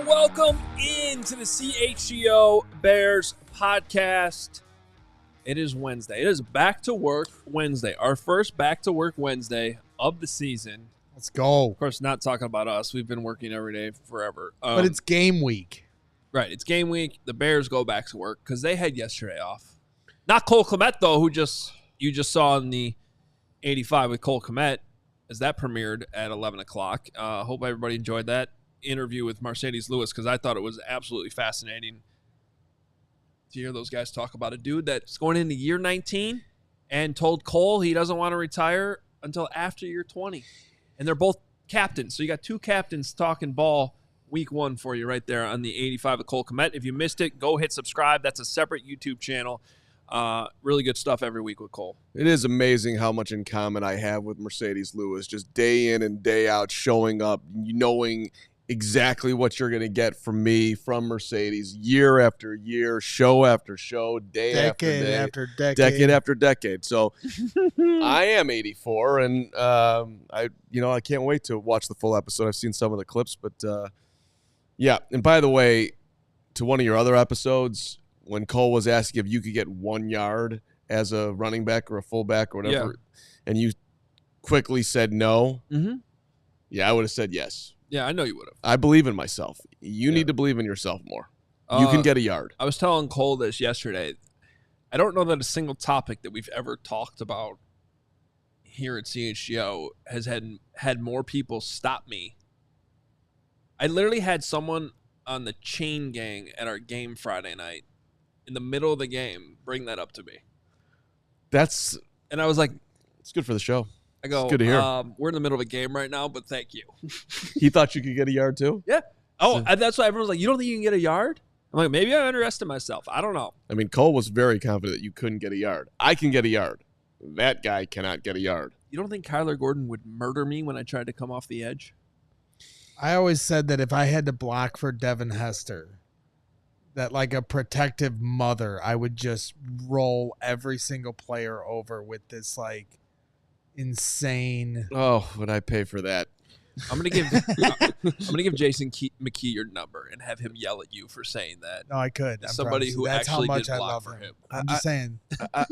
Welcome into the CHGO Bears Podcast. It is Wednesday. It is Back to Work Wednesday. Our first Back to Work Wednesday of the season. Let's go. Of course, not talking about us. We've been working every day forever. But it's game week. Right. It's game week. The Bears go back to work because they had yesterday off. Not Cole Kmet, though, who you just saw in the 85 with Cole Kmet as that premiered at 11 o'clock. Hope everybody enjoyed that interview with Mercedes Lewis because I thought it was absolutely fascinating to hear those guys talk about a dude that's going into year 19 and told Cole he doesn't want to retire until after year 20. And they're both captains. So you got two captains talking ball week one for you right there on the 85 of Cole Kmet. If you missed it, go hit subscribe. That's a separate YouTube channel. Really good stuff every week with Cole. It is amazing how much in common I have with Mercedes Lewis, just day in and day out, showing up, knowing exactly what you're going to get from me, from Mercedes, year after year, show after show, Decade after decade. Decade after decade. So I am 84, and I can't wait to watch the full episode. I've seen some of the clips, but yeah. And by the way, to one of your other episodes, when Cole was asking if you could get 1 yard as a running back or a fullback or whatever, and you quickly said no, yeah, I would have said yes. Yeah, I know you would have. I believe in myself. You need to believe in yourself more. You can get a yard. I was telling Cole this yesterday. I don't know that a single topic that we've ever talked about here at CHGO has had more people stop me. I literally had someone on the chain gang at our game Friday night in the middle of the game bring that up to me. And I was like, it's good for the show. I go, it's good to hear. We're in the middle of a game right now, but thank you. He thought you could get a yard too? Yeah. Oh, that's why everyone's like, you don't think you can get a yard? I'm like, maybe I underestimate myself. I don't know. I mean, Cole was very confident that you couldn't get a yard. I can get a yard. That guy cannot get a yard. You don't think Kyler Gordon would murder me when I tried to come off the edge? I always said that if I had to block for Devin Hester, that like a protective mother, I would just roll every single player over with this like insane. Oh, would I pay for that? I'm gonna give Jason McKee your number and have him yell at you for saying that. No, I could. Somebody who That's actually how much did block I love for him. I'm just saying.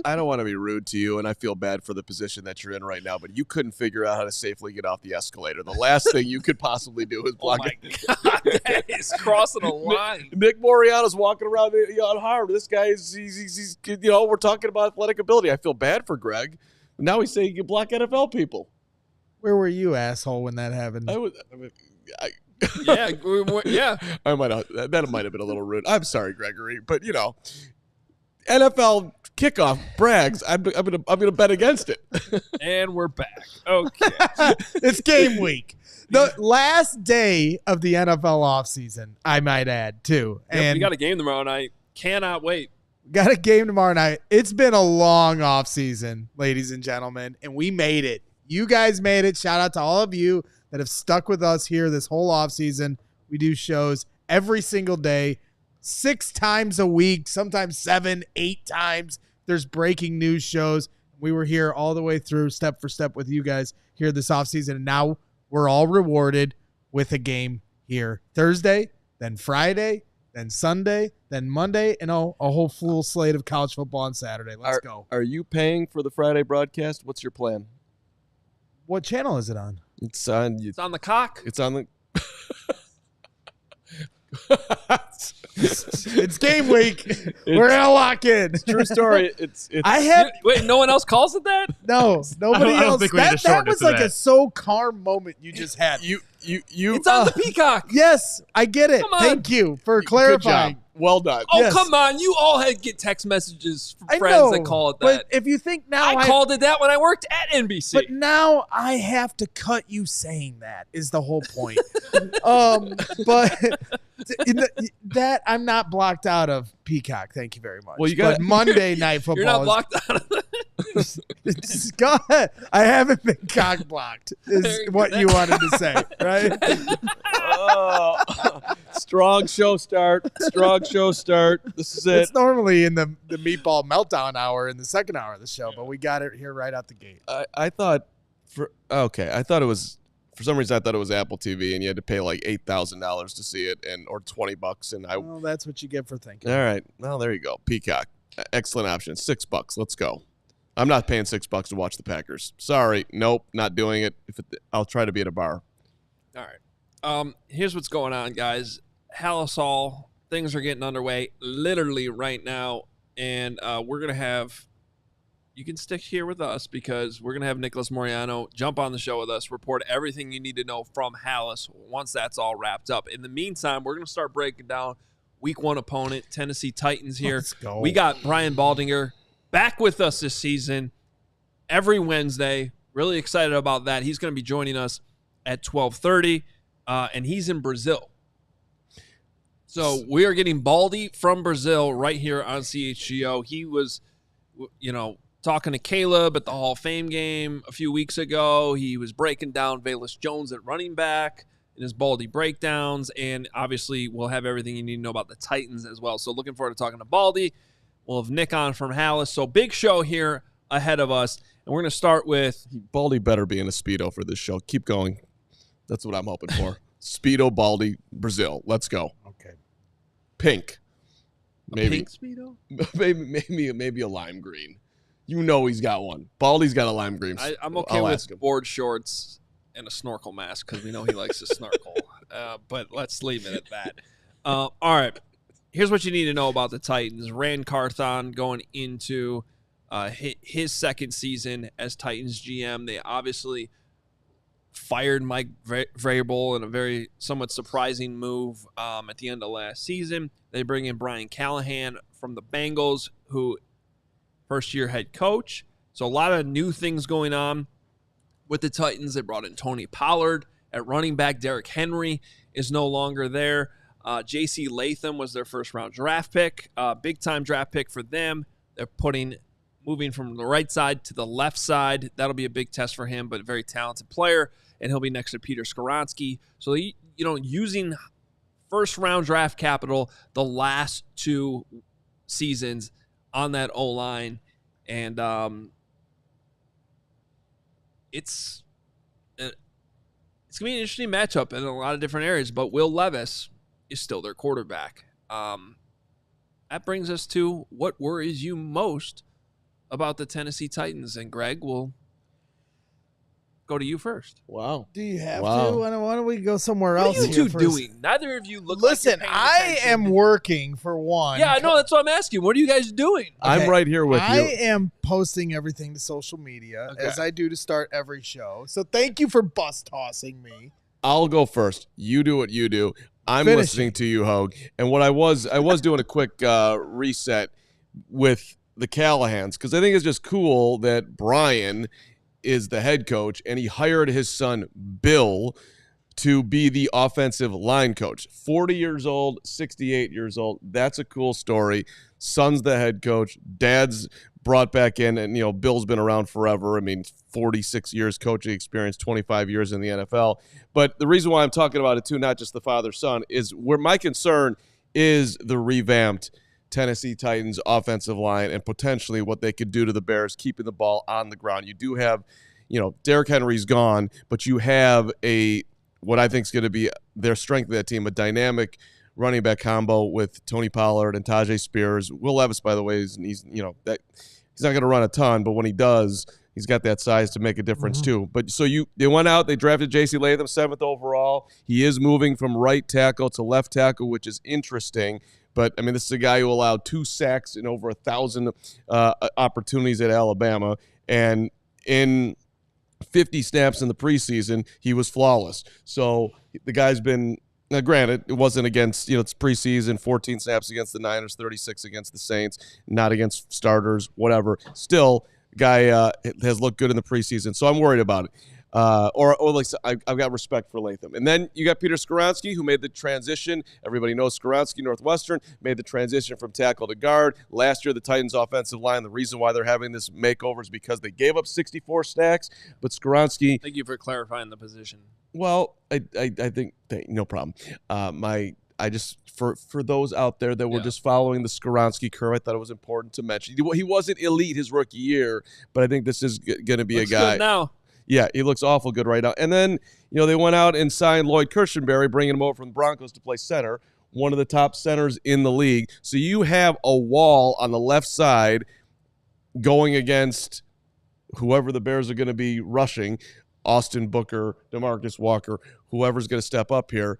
I don't want to be rude to you, and I feel bad for the position that you're in right now, but you couldn't figure out how to safely get off the escalator. The last thing you could possibly do is block it. Oh my God, that is crossing a line. Nick Moriano's walking around on hard. This guy he's we're talking about athletic ability. I feel bad for Greg. Now he's saying you can block NFL people. Where were you, asshole, when that happened? Yeah. I might have. That might have been a little rude. I'm sorry, Gregory, but NFL kickoff brags. I'm gonna bet against it. And we're back. Okay, it's game week. The last day of the NFL offseason, I might add, too. Yep, and we got a game tomorrow night. Cannot wait. Got a game tomorrow night. It's been a long offseason, ladies and gentlemen, and we made it. You guys made it. Shout out to all of you that have stuck with us here this whole offseason. We do shows every single day, 6 times a week, sometimes 7, 8 times. There's breaking news shows. We were here all the way through, step for step with you guys here this offseason, and now we're all rewarded with a game here Thursday, then Friday, then Sunday, then Monday, and a whole full slate of college football on Saturday. Let's go. Are you paying for the Friday broadcast? What's your plan? What channel is it on? It's on the cock. It's on the. It's game week. We're gonna lock in. It's true story. It's. Wait, no one else calls it that? No, nobody else. I don't think we need to that shorten was it to like that. a so calm moment you just had. You It's on the Peacock. Yes, I get it. Come on. Thank you for Good clarifying. job. Well done. Oh, Yes. come on. You all get text messages from I friends know, that call it but that. if you think now I called it that when I worked at NBC. But now I have to cut you saying that is the whole point. But that I'm not blocked out of Peacock. Thank you very much. Well, but Monday Night Football. You're not blocked out of Go ahead. I haven't been cock blocked. Is what you wanted to say, right? Strong show start. This is it. It's normally in the meatball meltdown hour in the second hour of the show, but we got it here right out the gate. I thought it was, for some reason I thought it was Apple TV and you had to pay like $8,000 to see it or $20 and Well, that's what you get for thinking. all right. Well, there you go. Peacock. Excellent option. $6. Let's go. I'm not paying $6 to watch the Packers. Sorry. Nope. Not doing it. I'll try to be at a bar. All right. Here's what's going on, guys. Hallisall, things are getting underway literally right now, and we're going to have – you can stick here with us because we're going to have Nicholas Moriano jump on the show with us, report everything you need to know from Hallis once that's all wrapped up. In the meantime, we're going to start breaking down Week 1 opponent, Tennessee Titans here. Let's go. We got Brian Baldinger back with us this season every Wednesday. Really excited about that. He's going to be joining us at 12:30, and he's in Brazil. So we are getting Baldy from Brazil right here on CHGO. He was, talking to Caleb at the Hall of Fame game a few weeks ago. He was breaking down Velus Jones at running back in his Baldy breakdowns, and obviously we'll have everything you need to know about the Titans as well. So looking forward to talking to Baldy. We'll have Nick on from Hallis. So big show here ahead of us, and we're going to start with Baldy better be in a Speedo for this show. Keep going. That's what I'm hoping for. Speedo, Baldy, Brazil. Let's go. Okay. Pink. Maybe. Pink Speedo. Maybe a lime green. You know he's got one. Baldy's got a lime green. I'm okay I'll with ask him. board shorts and a snorkel mask because we know he likes to snorkel. But let's leave it at that. All right. Here's what you need to know about the Titans. Rand Carthon going into his second season as Titans GM. They obviously fired Mike Vrabel in a very somewhat surprising move at the end of last season. They bring in Brian Callahan from the Bengals, who first-year head coach. So a lot of new things going on with the Titans. They brought in Tony Pollard at running back. Derrick Henry is no longer there. J.C. Latham was their first-round draft pick. Big-time draft pick for them. They're moving from the right side to the left side. That'll be a big test for him, but a very talented player, and he'll be next to Peter Skoronski. So, using first-round draft capital the last two seasons on that O-line, and it's going to be an interesting matchup in a lot of different areas, but Will Levis is still their quarterback. That brings us to what worries you most about the Tennessee Titans, and Greg, we'll go to you first. Wow. Do you have Wow. to? Why don't we go somewhere What else? are you two here for a doing? Neither of you look Listen, like you're I paying attention. am working for one. Yeah, I know. That's what I'm asking. What are you guys doing? I'm Okay. right here with I you. am posting everything to social media Okay. as I do to start every show. So thank you for bus tossing me. I'll go first. You do what you do. I'm Finish listening to you, Hoge. And what I was doing a quick reset with the Callahans because I think it's just cool that Brian is the head coach and he hired his son Bill to be the offensive line coach. 40 years old, 68 years old. That's a cool story. Son's the head coach. Dad's brought back in, and Bill's been around forever. I mean, 46 years coaching experience, 25 years in the NFL. But the reason why I'm talking about it too, not just the father-son, is where my concern is the revamped Tennessee Titans offensive line and potentially what they could do to the Bears keeping the ball on the ground. You do have, Derrick Henry's gone, but you have what I think is going to be their strength of that team, a dynamic running back combo with Tony Pollard and Tajay Spears. Will Levis, by the way, he's not going to run a ton, but when he does, he's got that size to make a difference too. But so they went out, they drafted J.C. Latham 7th overall. He is moving from right tackle to left tackle, which is interesting. But, I mean, this is a guy who allowed 2 sacks and over 1,000 opportunities at Alabama. And in 50 snaps in the preseason, he was flawless. So the guy's been, now granted, it wasn't against, it's preseason, 14 snaps against the Niners, 36 against the Saints, not against starters, whatever. Still, guy has looked good in the preseason, so I'm worried about it. Or like I've got respect for Latham. And then you got Peter Skoronski, who made the transition. Everybody knows Skoronski, Northwestern, made the transition from tackle to guard. Last year, the Titans' offensive line, the reason why they're having this makeover is because they gave up 64 sacks. But Skoronski... Thank you for clarifying the position. Well, I think, no problem. I just, for those out there that were just following the Skoronski curve, I thought it was important to mention. He wasn't elite his rookie year, but I think this is going to be Looks a guy. Good now. Yeah, he looks awful good right now. And then, they went out and signed Lloyd Kirschenberry, bringing him over from the Broncos to play center, one of the top centers in the league. So you have a wall on the left side going against whoever the Bears are going to be rushing, Austin Booker, DeMarcus Walker, whoever's going to step up here.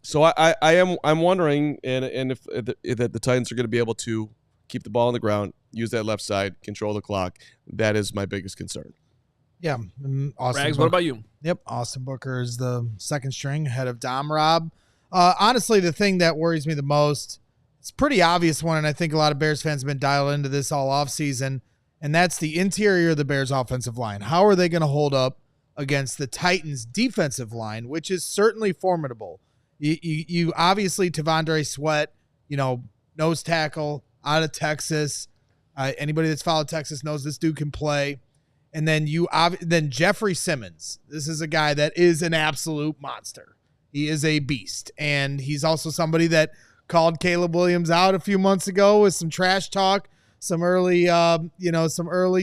So I'm wondering if the Titans are going to be able to keep the ball on the ground, use that left side, control the clock. That is my biggest concern. Yeah. Rags, what about you? Yep. Austin Booker is the second string ahead of Dom Rob. Honestly, the thing that worries me the most, it's a pretty obvious one, and I think a lot of Bears fans have been dialed into this all offseason, and that's the interior of the Bears offensive line. How are they going to hold up against the Titans defensive line, which is certainly formidable? You obviously, Tavondre Sweat, nose tackle out of Texas. Anybody that's followed Texas knows this dude can play. And then then Jeffery Simmons. This is a guy that is an absolute monster. He is a beast. And he's also somebody that called Caleb Williams out a few months ago with some trash talk, some early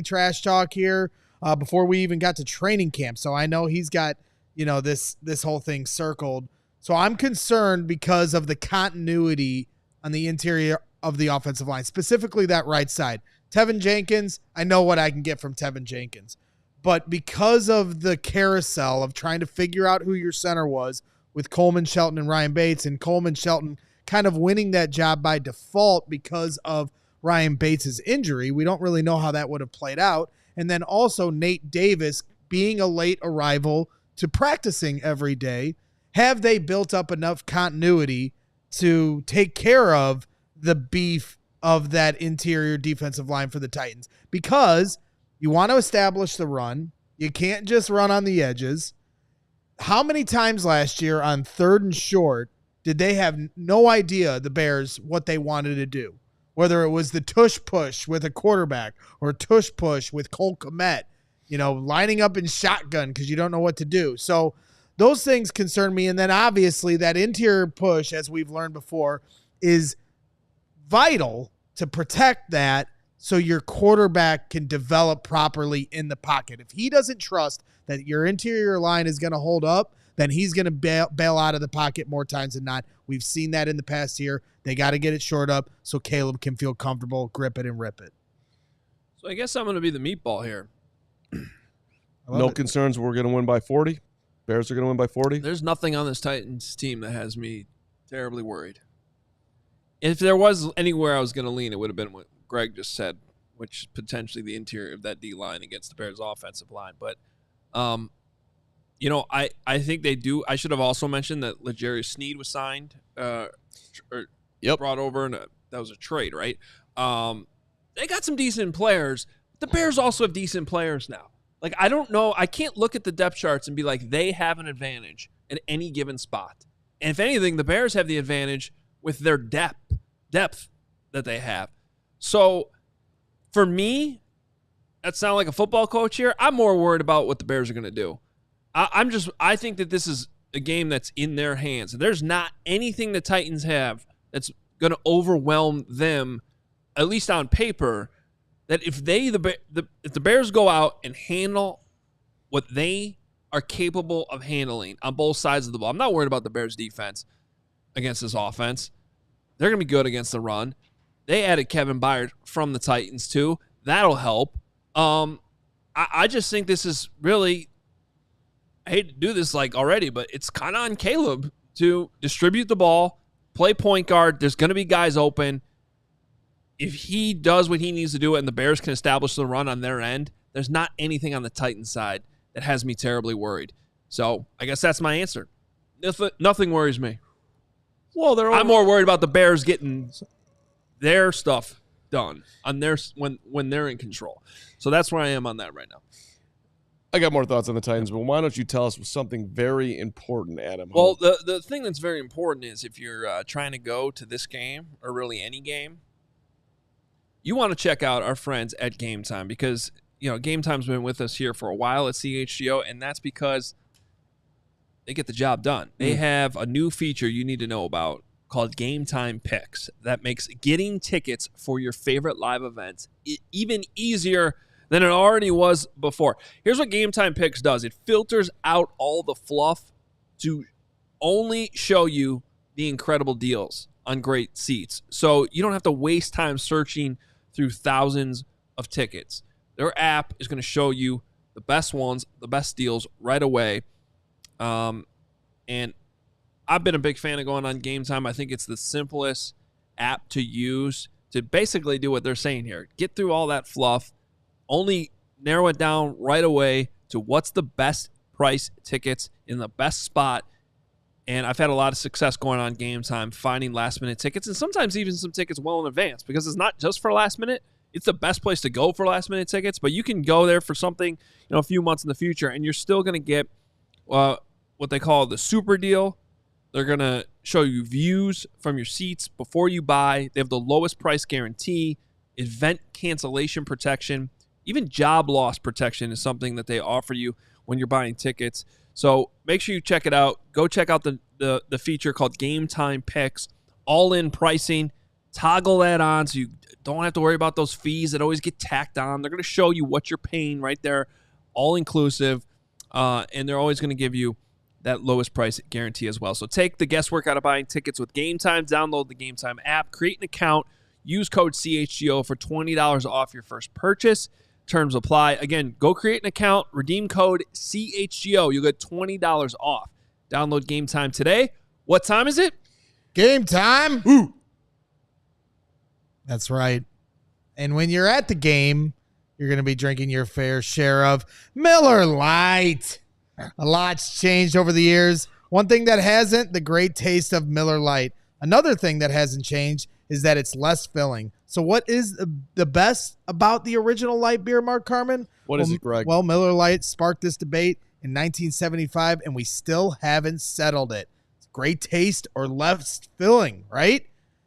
trash talk here before we even got to training camp. So I know he's got, this whole thing circled. So I'm concerned because of the continuity on the interior of the offensive line, specifically that right side. Tevin Jenkins, I know what I can get from Tevin Jenkins. But because of the carousel of trying to figure out who your center was with Coleman Shelton and Ryan Bates, and Coleman Shelton kind of winning that job by default because of Ryan Bates' injury, we don't really know how that would have played out. And then also Nate Davis being a late arrival to practicing every day. Have they built up enough continuity to take care of the beef of that interior defensive line for the Titans? Because you want to establish the run. You can't just run on the edges. How many times last year on 3rd and short did they have no idea, the Bears, what they wanted to do? Whether it was the tush push with a quarterback or tush push with Cole Kmet, lining up in shotgun because you don't know what to do. So those things concern me. And then obviously that interior push, as we've learned before, is vital to protect that so your quarterback can develop properly in the pocket. If he doesn't trust that your interior line is going to hold up, then he's going to bail out of the pocket more times than not. We've seen that in the past year. They got to get it short up so Caleb can feel comfortable, grip it, and rip it. So I guess I'm going to be the meatball here. No concerns we're going to win by 40? Bears are going to win by 40? There's nothing on this Titans team that has me terribly worried. If there was anywhere I was going to lean, it would have been what Greg just said, which is potentially the interior of that D-line against the Bears' offensive line. But, I think they do. I should have also mentioned that L'Jarius Sneed was signed brought over, and that was a trade, right? They got some decent players. The Bears also have decent players now. Like, I don't know. I can't look at the depth charts and be like, they have an advantage at any given spot. And if anything, the Bears have the advantage with their depth that they have. So for me, that sound like a football coach here. I'm more worried about what the Bears are going to do. I think that this is a game that's in their hands. There's not anything the Titans have that's going to overwhelm them, at least on paper, that if the Bears go out and handle what they are capable of handling on both sides of the ball. I'm not worried about the Bears defense against this offense. They're going to be good against the run. They added Kevin Byard from the Titans too. That'll help. I just think this is really, I hate to do this already, but it's kind of on Caleb to distribute the ball, play point guard. There's going to be guys open. If he does what he needs to do and the Bears can establish the run on their end, there's not anything on the Titans side that has me terribly worried. So I guess that's my answer. Nothing worries me. Well, I'm more worried about the Bears getting their stuff done on their when they're in control. So that's where I am on that right now. I got more thoughts on the Titans, but why don't you tell us something very important, Adam? Well, the thing that's very important is if you're trying to go to this game or really any game, you want to check out our friends at Game Time because, Game Time's been with us here for a while at CHGO, and that's because they get the job done. They have a new feature you need to know about called Game Time Picks that makes getting tickets for your favorite live events even easier than it already was before. Here's what Game Time Picks does. It filters out all the fluff to only show you the incredible deals on great seats. So you don't have to waste time searching through thousands of tickets. Their app is going to show you the best ones, the best deals right away. And I've been a big fan of going on Game Time. I think it's the simplest app to use to basically do what they're saying here. Get through all that fluff. Only narrow it down right away to what's the best price tickets in the best spot. And I've had a lot of success going on Game Time, finding last-minute tickets, and sometimes even some tickets well in advance because it's not just for last minute. It's the best place to go for last-minute tickets, but you can go there for something, a few months in the future, and you're still going to get what they call the super deal. They're going to show you views from your seats before you buy. They have the lowest price guarantee, event cancellation protection. Even job loss protection is something that they offer you when you're buying tickets. So make sure you check it out. Go check out the feature called Game Time Picks. All-in pricing. Toggle that on so you don't have to worry about those fees that always get tacked on. They're going to show you what you're paying right there, all-inclusive. And they're always going to give you that lowest price guarantee as well. So take the guesswork out of buying tickets with Game Time. Download the Game Time app. Create an account. Use code CHGO for $20 off your first purchase. Terms apply. Again, go create an account, redeem code CHGO. You'll get $20 off. Download Game Time today. What time is it? Game time. Ooh. That's right. And when you're at the game, you're going to be drinking your fair share of Miller Lite. A lot's changed over the years. One thing that hasn't, the great taste of Miller Lite. Another thing that hasn't changed is that it's less filling. So what is the best about the original light beer, Mark Carman? What is it, Greg? Well, Miller Lite sparked this debate in 1975, and we still haven't settled it. It's great taste or less filling, right?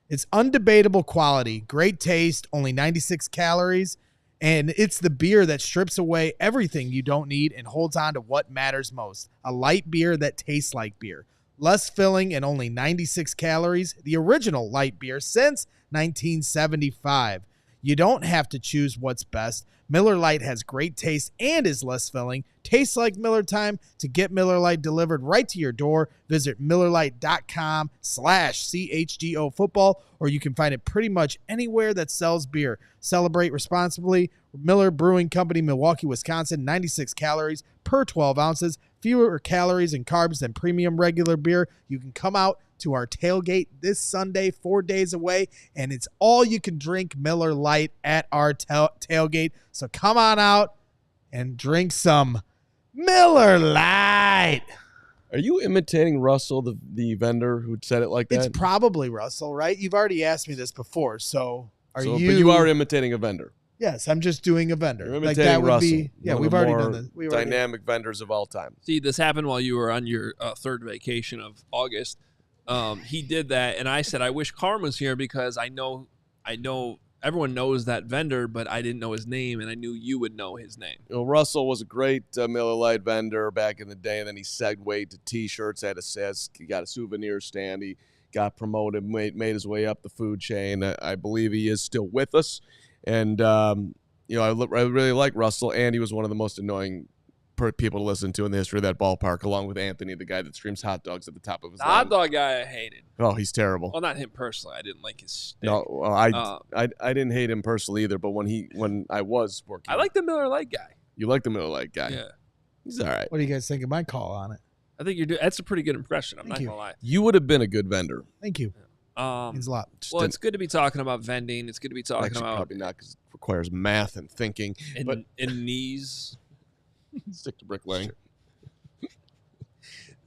It's undebatable quality, great taste, only 96 calories, and it's the beer that strips away everything you don't need and holds on to what matters most. A light beer that tastes like beer. Less filling and only 96 calories, the original light beer since 1975. You don't have to choose what's best. Miller Lite has great taste and is less filling. Tastes like Miller time. To get Miller Lite delivered right to your door, visit MillerLite.com/CHGO football, or you can find it pretty much anywhere that sells beer. Celebrate responsibly. Miller Brewing Company, Milwaukee, Wisconsin, 96 calories per 12 ounces, fewer calories and carbs than premium regular beer. You can come out to our tailgate this Sunday, 4 days away, and it's all you can drink Miller Lite at our tailgate. So come on out and drink some Miller Lite. Are you imitating Russell, the vendor who said it like that? It's probably Russell, right? You've already asked me this before, so are you? But you are imitating a vendor. Yes, I'm just doing a vendor. You're imitating like that Russell. Would be, yeah, we've already done this. Dynamic vendors of all time. See, this happened while you were on your third vacation of August. He did that, and I said, I wish Carman was here because I know everyone knows that vendor, but I didn't know his name, and I knew you would know his name. Well, Russell was a great Miller Lite vendor back in the day, and then he segued to T-shirts. He got a souvenir stand. He got promoted, made his way up the food chain. I believe he is still with us, and I really like Russell, and he was one of the most annoying people to listen to in the history of that ballpark, along with Anthony, the guy that streams hot dogs at the top of his hot dog guy I hated. Oh, he's terrible. Well, not him personally. I didn't like his stick. No, well, I didn't hate him personally either, but when I was working. I like the Miller Lite guy. You like the Miller Lite guy? Yeah. He's all right. What do you guys think of my call on it? I think that's a pretty good impression. I'm not going to lie. You would have been a good vendor. Thank you. Means a lot. Well, it's good to be talking about vending. It's good to be talking Actually, about probably not because it requires math and thinking. But in knees. Stick to bricklaying.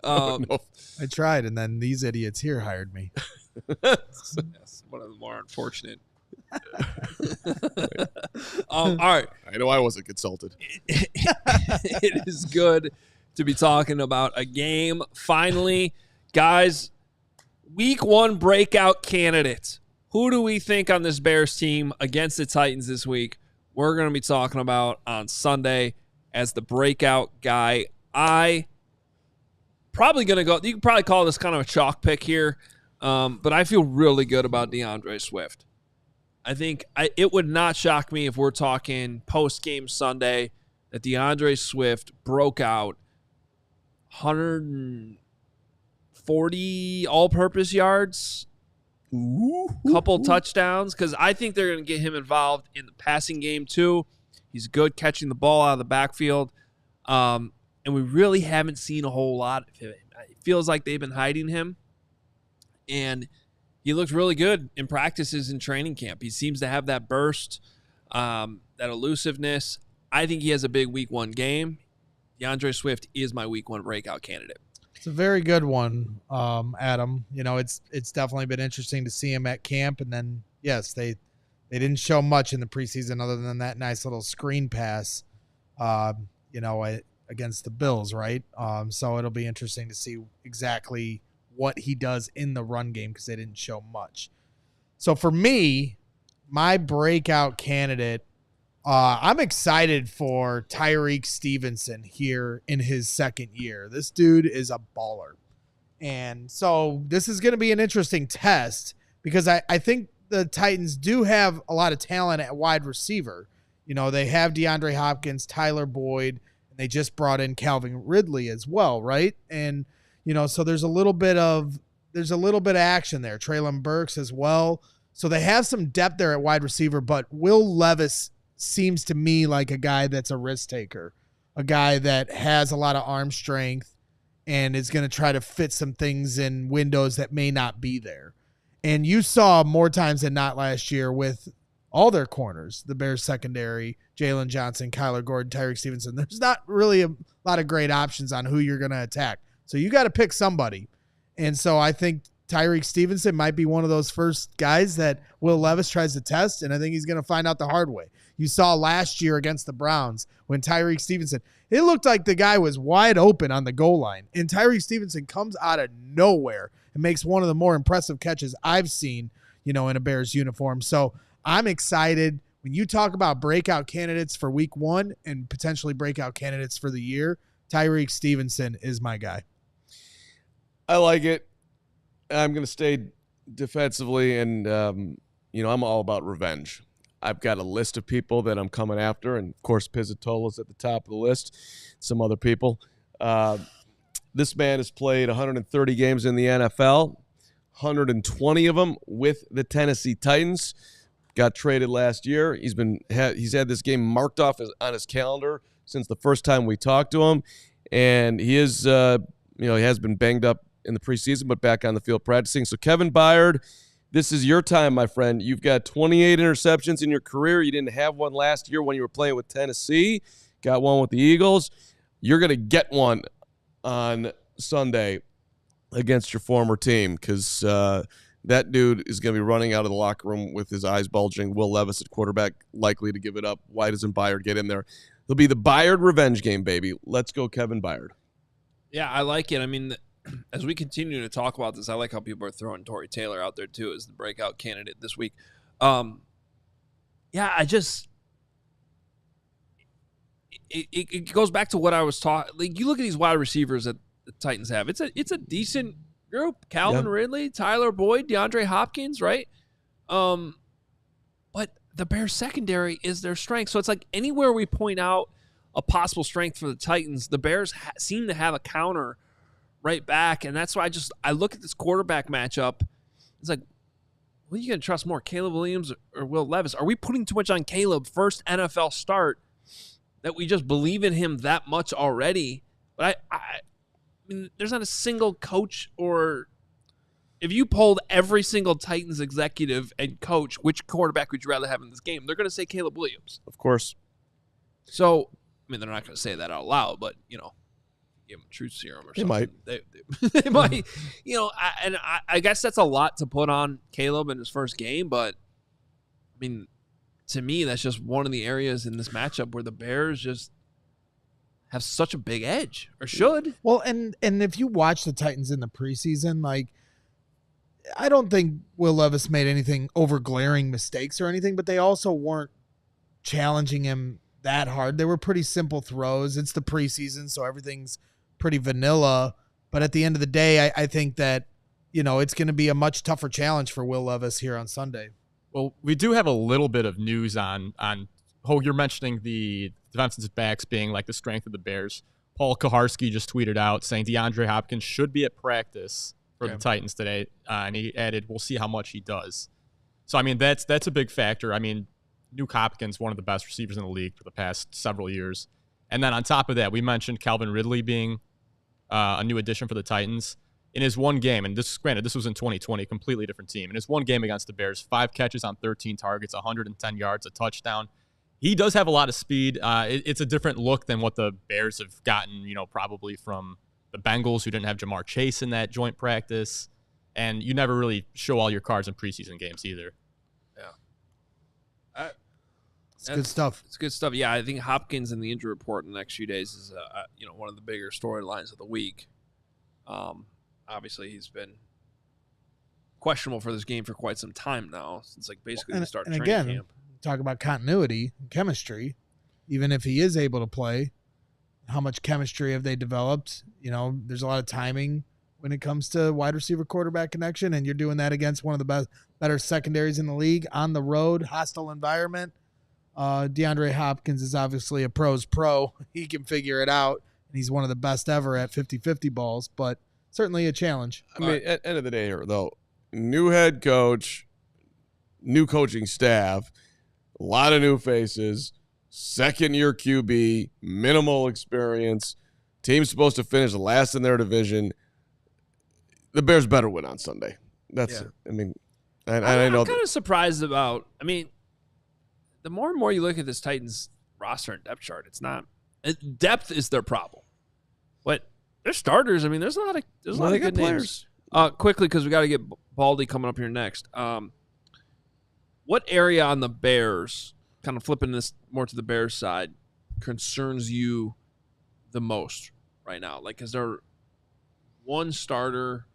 No. I tried, and then these idiots here hired me. Yes, one of the more unfortunate. All right. I know I wasn't consulted. It is good to be talking about a game. Finally, guys, week 1 breakout candidates. Who do we think on this Bears team against the Titans this week? We're going to be talking about on Sunday as the breakout guy. I probably going to go. You can probably call this kind of a chalk pick here, but I feel really good about DeAndre Swift. I think it would not shock me if we're talking post-game Sunday that DeAndre Swift broke out 140 all-purpose yards, couple touchdowns, because I think they're going to get him involved in the passing game too. He's good catching the ball out of the backfield, and we really haven't seen a whole lot of him. It feels like they've been hiding him, and he looked really good in practices and training camp. He seems to have that burst, that elusiveness. I think he has a big week 1 game. DeAndre Swift is my week 1 breakout candidate. It's a very good one, Adam. You know, it's definitely been interesting to see him at camp. And then, yes, they didn't show much in the preseason other than that nice little screen pass, against the Bills, right? So it'll be interesting to see exactly what he does in the run game because they didn't show much. So for me, my breakout candidate, I'm excited for Tyreek Stevenson here in his second year. This dude is a baller. And so this is going to be an interesting test because I think the Titans do have a lot of talent at wide receiver. You know, they have DeAndre Hopkins, Tyler Boyd, and they just brought in Calvin Ridley as well, right? And so there's a little bit of action there. Treylon Burks as well. So they have some depth there at wide receiver, but Will Levis seems to me like a guy that's a risk taker, a guy that has a lot of arm strength and is going to try to fit some things in windows that may not be there. And you saw more times than not last year with all their corners, the Bears secondary, Jalen Johnson, Kyler Gordon, Tyreek Stevenson. There's not really a lot of great options on who you're going to attack. So you got to pick somebody. And so I think Tyreek Stevenson might be one of those first guys that Will Levis tries to test, and I think he's going to find out the hard way. You saw last year against the Browns when Tyreek Stevenson, it looked like the guy was wide open on the goal line, and Tyreek Stevenson comes out of nowhere and makes one of the more impressive catches I've seen, in a Bears uniform. So I'm excited. When you talk about breakout candidates for week 1 and potentially breakout candidates for the year, Tyreek Stevenson is my guy. I like it. I'm going to stay defensively, and, I'm all about revenge. I've got a list of people that I'm coming after, and, of course, Pizzatola's at the top of the list, some other people. This man has played 130 games in the NFL, 120 of them with the Tennessee Titans. Got traded last year. He's had this game marked off on his calendar since the first time we talked to him, and he is, he has been banged up in the preseason, but back on the field practicing. So Kevin Byard, this is your time, my friend. You've got 28 interceptions in your career. You didn't have one last year when you were playing with Tennessee. Got one with the Eagles. You're going to get one on Sunday against your former team because that dude is going to be running out of the locker room with his eyes bulging. Will Levis at quarterback, likely to give it up. Why doesn't Byard get in there? It'll be the Byard revenge game, baby. Let's go, Kevin Byard. Yeah, I like it. I mean, as we continue to talk about this, I like how people are throwing Torrey Taylor out there too as the breakout candidate this week. It goes back to what I was talking. Like, you look at these wide receivers that the Titans have. It's a decent group. Calvin Ridley, Tyler Boyd, DeAndre Hopkins, right? But the Bears secondary is their strength. So it's like anywhere we point out a possible strength for the Titans, the Bears seem to have a counter right back, and that's why I look at this quarterback matchup. It's like, who are you going to trust more, Caleb Williams or Will Levis? Are we putting too much on Caleb, first NFL start, that we just believe in him that much already? But I mean, there's not a single coach or if you polled every single Titans executive and coach, which quarterback would you rather have in this game? They're going to say Caleb Williams. Of course. So, I mean, they're not going to say that out loud, but, you know, give them a truth serum or something. They might. You know, I guess that's a lot to put on Caleb in his first game, but, I mean, to me, that's just one of the areas in this matchup where the Bears just have such a big edge, or should. Well, and if you watch the Titans in the preseason, like, I don't think Will Levis made anything over glaring mistakes or anything, but they also weren't challenging him that hard. They were pretty simple throws. It's the preseason, so everything's pretty vanilla. But at the end of the day, I think that, you know, it's going to be a much tougher challenge for Will Levis here on Sunday. Well, we do have a little bit of news on Hoge. You're mentioning the defensive backs being like the strength of the Bears. Paul Kaharski just tweeted out saying DeAndre Hopkins should be at practice for the Titans today, and he added, "We'll see how much he does." So I mean, that's a big factor. I mean, Nuke Hopkins, one of the best receivers in the league for the past several years, and then on top of that, we mentioned Calvin Ridley being a new addition for the Titans. In his one game, and this was in 2020, completely different team. In his one game against the Bears, 5 catches on 13 targets, 110 yards, a touchdown. He does have a lot of speed. It's a different look than what the Bears have gotten, you know, probably from the Bengals, who didn't have Jamar Chase in that joint practice. And you never really show all your cards in preseason games either. Yeah. It's good stuff. It's good stuff. Yeah, I think Hopkins in the injury report in the next few days is, you know, one of the bigger storylines of the week. Obviously, he's been questionable for this game for quite some time now, since like basically the start of training camp. Talk about continuity and chemistry. Even if he is able to play, how much chemistry have they developed? You know, there's a lot of timing when it comes to wide receiver quarterback connection, and you're doing that against one of the better secondaries in the league on the road, hostile environment. DeAndre Hopkins is obviously a pro's pro. He can figure it out, and he's one of the best ever at 50-50 balls, but certainly a challenge. I mean, at the end of the day here, though, new head coach, new coaching staff, a lot of new faces, second-year QB, minimal experience, team's supposed to finish last in their division. The Bears better win on Sunday. That's it. I mean, I know. I'm kind of surprised about, I mean, the more and more you look at this Titans roster and depth chart, it's not, depth is their problem. But they're starters. I mean, there's a lot of good players. Quickly, because we got to get Baldy coming up here next. What area on the Bears, kind of flipping this more to the Bears side, concerns you the most right now? Like, is there one starter,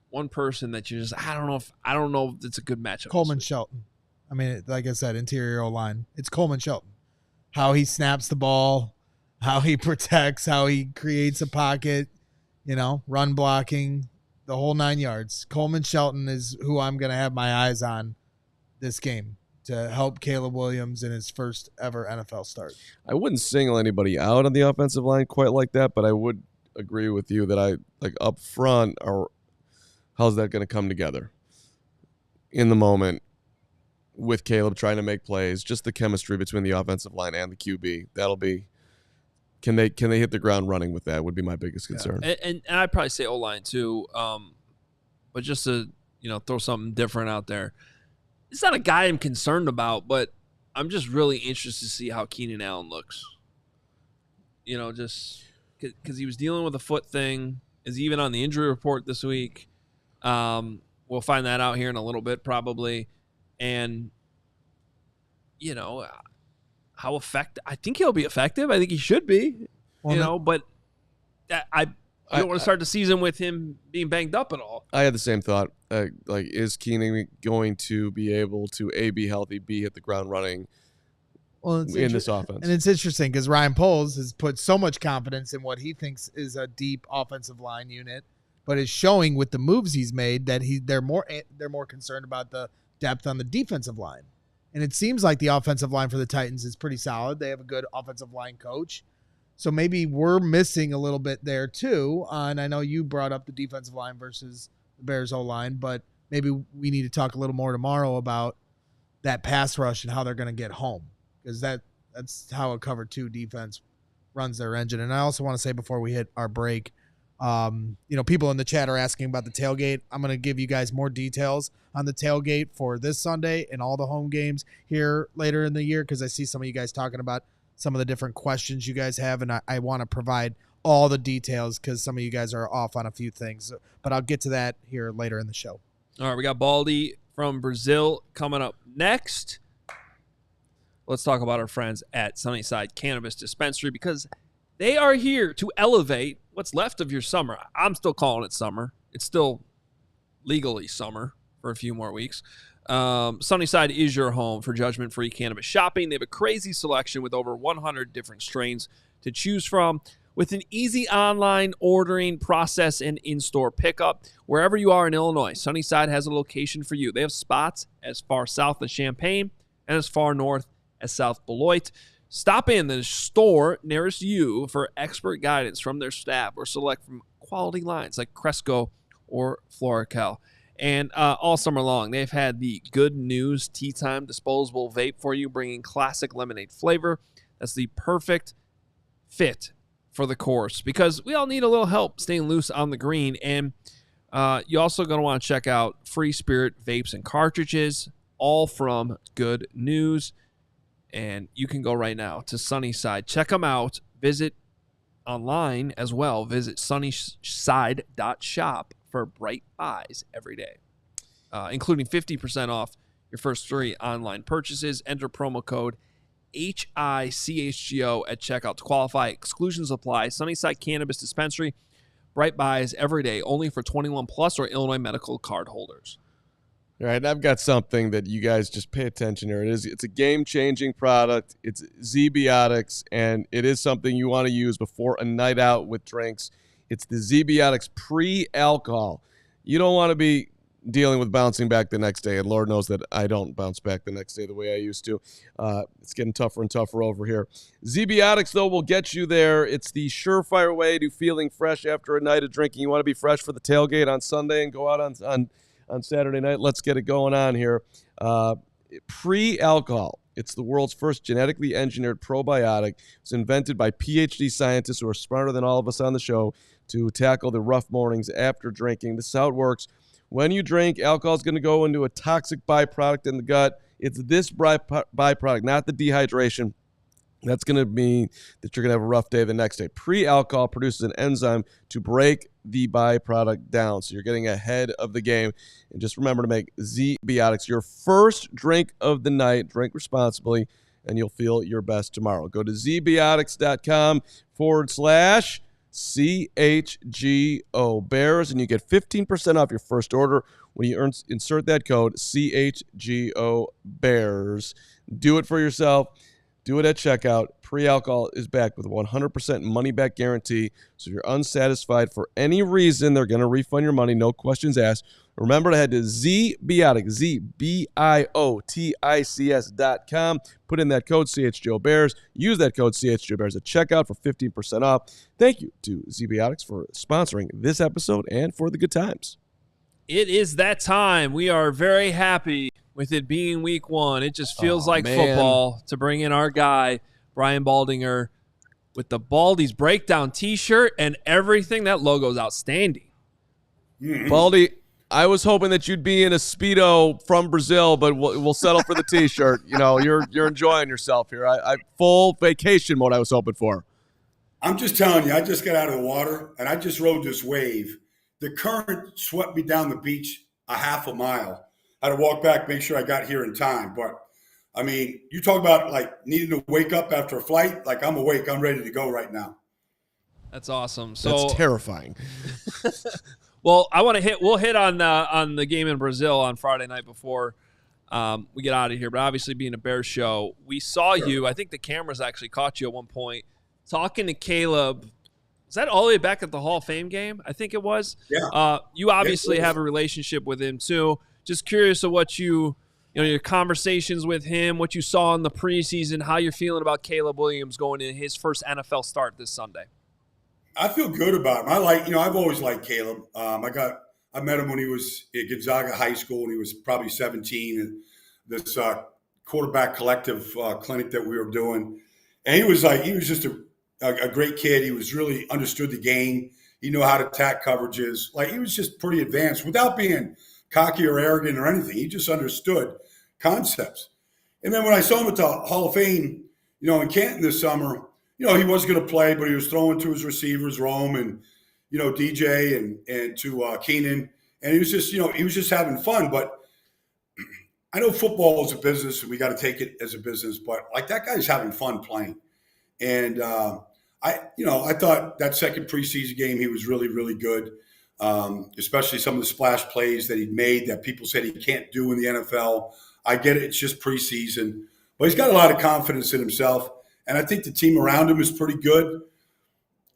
one person that you just, I don't know if it's a good matchup? Coleman Shelton. I mean, like I said, interior O-line. It's Coleman Shelton. How he snaps the ball, how he protects, how he creates a pocket, you know, run blocking, the whole 9 yards. Coleman Shelton is who I'm going to have my eyes on this game to help Caleb Williams in his first ever NFL start. I wouldn't single anybody out on the offensive line quite like that, but I would agree with you that I like up front, or how's that going to come together in the moment with Caleb trying to make plays, just the chemistry between the offensive line and the QB. That'll be, can they hit the ground running with that would be my biggest concern. And I'd probably say O-line too. But just to, you know, throw something different out there. It's not a guy I'm concerned about, but I'm just really interested to see how Keenan Allen looks. You know, just because he was dealing with a foot thing. Is he even on the injury report this week? We'll find that out here in a little bit probably. And, you know, how effective. I think he'll be effective. I think he should be. Well, you know, but I don't want to start the season with him being banged up at all. I had the same thought. Like, is Keenan going to be able to, A, be healthy, B, hit the ground running in this offense? And it's interesting because Ryan Poles has put so much confidence in what he thinks is a deep offensive line unit, but is showing with the moves he's made that they're more concerned about the depth on the defensive line. And it seems like the offensive line for the Titans is pretty solid. They have a good offensive line coach. So maybe we're missing a little bit there too. And I know you brought up the defensive line versus the Bears O-line, but maybe we need to talk a little more tomorrow about that pass rush and how they're going to get home, because that's how a cover 2 defense runs their engine. And I also want to say before we hit our break, People in the chat are asking about the tailgate. I'm going to give you guys more details on the tailgate for this Sunday and all the home games here later in the year, because I see some of you guys talking about some of the different questions you guys have, and I want to provide all the details because some of you guys are off on a few things. But I'll get to that here later in the show. All right, we got Baldy from Brazil coming up next. Let's talk about our friends at Sunnyside Cannabis Dispensary, because they are here to elevate what's left of your summer. I'm still calling it summer. It's still legally summer for a few more weeks. Sunnyside is your home for judgment-free cannabis shopping. They have a crazy selection with over 100 different strains to choose from, with an easy online ordering process and in-store pickup. Wherever you are in Illinois, Sunnyside has a location for you. They have spots as far south as Champaign and as far north as South Beloit. Stop in the store nearest you for expert guidance from their staff, or select from quality lines like Cresco or Floracal. And all summer long, they've had the Good News Tea Time disposable vape for you, bringing classic lemonade flavor. That's the perfect fit for the course, because we all need a little help staying loose on the green. And you're also going to want to check out Free Spirit vapes and cartridges, all from Good News. And you can go right now to Sunnyside. Check them out. Visit online as well. Visit sunnyside.shop for bright buys every day, including 50% off your first 3 online purchases. Enter promo code HICHGO at checkout to qualify. Exclusions apply. Sunnyside Cannabis Dispensary. Bright buys every day, only for 21 plus or Illinois medical card holders. All right, I've got something that you guys just pay attention here. It's a game-changing product. It's ZBiotics, and it is something you want to use before a night out with drinks. It's the ZBiotics pre-alcohol. You don't want to be dealing with bouncing back the next day, and Lord knows that I don't bounce back the next day the way I used to. It's getting tougher and tougher over here. ZBiotics, though, will get you there. It's the surefire way to feeling fresh after a night of drinking. You want to be fresh for the tailgate on Sunday and go out on Saturday night. Let's get it going on here. Pre-alcohol. It's the world's first genetically engineered probiotic. It's invented by PhD scientists who are smarter than all of us on the show to tackle the rough mornings after drinking. This is how it works. When you drink, alcohol is going to go into a toxic byproduct in the gut. It's this byproduct, not the dehydration. That's going to mean that you're going to have a rough day the next day. Pre-alcohol produces an enzyme to break the byproduct down, so you're getting ahead of the game. And just remember to make ZBiotics your first drink of the night. Drink responsibly, and you'll feel your best tomorrow. Go to zbiotics.com/CHGO Bears, and you get 15% off your first order when you insert that code CHGO Bears. Do it for yourself. Do it at checkout. Pre-alcohol is backed with a 100% money-back guarantee. So if you're unsatisfied for any reason, they're going to refund your money. No questions asked. Remember to head to ZBiotics, ZBIOTICS.com. Put in that code CHGO Bears. Use that code CHGO Bears at checkout for 15% off. Thank you to ZBiotics for sponsoring this episode and for the good times. It is that time. We are very happy with it being week 1. It just feels like football to bring in our guy, Brian Baldinger, with the Baldy's Breakdown t-shirt and everything. That logo's outstanding. Baldy, I was hoping that you'd be in a Speedo from Brazil, but we'll settle for the t-shirt. You know, you're enjoying yourself here. I full vacation mode I was hoping for. I'm just telling you, I just got out of the water, and I just rode this wave. The current swept me down the beach a half a mile. I had to walk back, make sure I got here in time. But, I mean, you talk about, like, needing to wake up after a flight. Like, I'm awake. I'm ready to go right now. That's awesome. So that's terrifying. Well, we'll hit on the game in Brazil on Friday night before we get out of here. But obviously, being a Bears show, we saw you. I think the cameras actually caught you at one point talking to Caleb. Is that all the way back at the Hall of Fame game? I think it was. Yeah. You obviously have a relationship with him too. Just curious of what your conversations with him, what you saw in the preseason, how you're feeling about Caleb Williams going in his first NFL start this Sunday. I feel good about him. I've always liked Caleb. I met him when he was at Gonzaga High School, and he was probably 17, and this quarterback collective clinic that we were doing. And he was just a great kid. He was really understood the game. He knew how to attack coverages. Like, he was just pretty advanced without being cocky or arrogant or anything. He just understood concepts. And then when I saw him at the Hall of Fame, in Canton this summer, he wasn't going to play, but he was throwing to his receivers, Rome and, DJ and to Keenan. And he was just having fun. But I know football is a business and we got to take it as a business, but like, that guy's having fun playing. And I thought that second preseason game, he was really, really good. Especially some of the splash plays that he'd made that people said he can't do in the NFL. I get it. It's just preseason, but he's got a lot of confidence in himself. And I think the team around him is pretty good.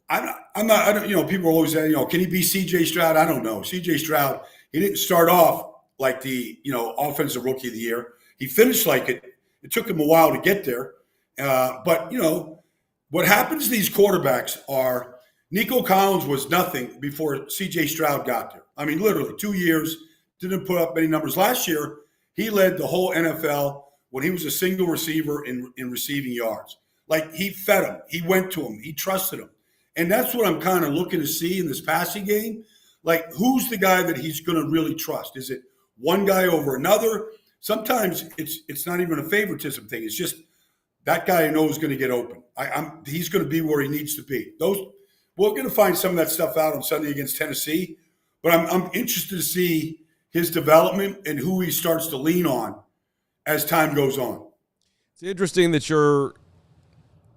People always say, can he be CJ Stroud? I don't know. CJ Stroud, he didn't start off like the, offensive rookie of the year. He finished like it. It took him a while to get there. But what happens to these quarterbacks are Nico Collins was nothing before CJ Stroud got there. I mean, literally 2 years, didn't put up many numbers. Last year, he led the whole NFL when he was a single receiver in receiving yards. Like, he fed him. He went to him. He trusted him. And that's what I'm kind of looking to see in this passing game. Like, who's the guy that he's going to really trust? Is it one guy over another? Sometimes it's not even a favoritism thing. It's just that guy I know is going to get open. He's going to be where he needs to be. We're going to find some of that stuff out on Sunday against Tennessee. But I'm interested to see his development and who he starts to lean on as time goes on. It's interesting that you're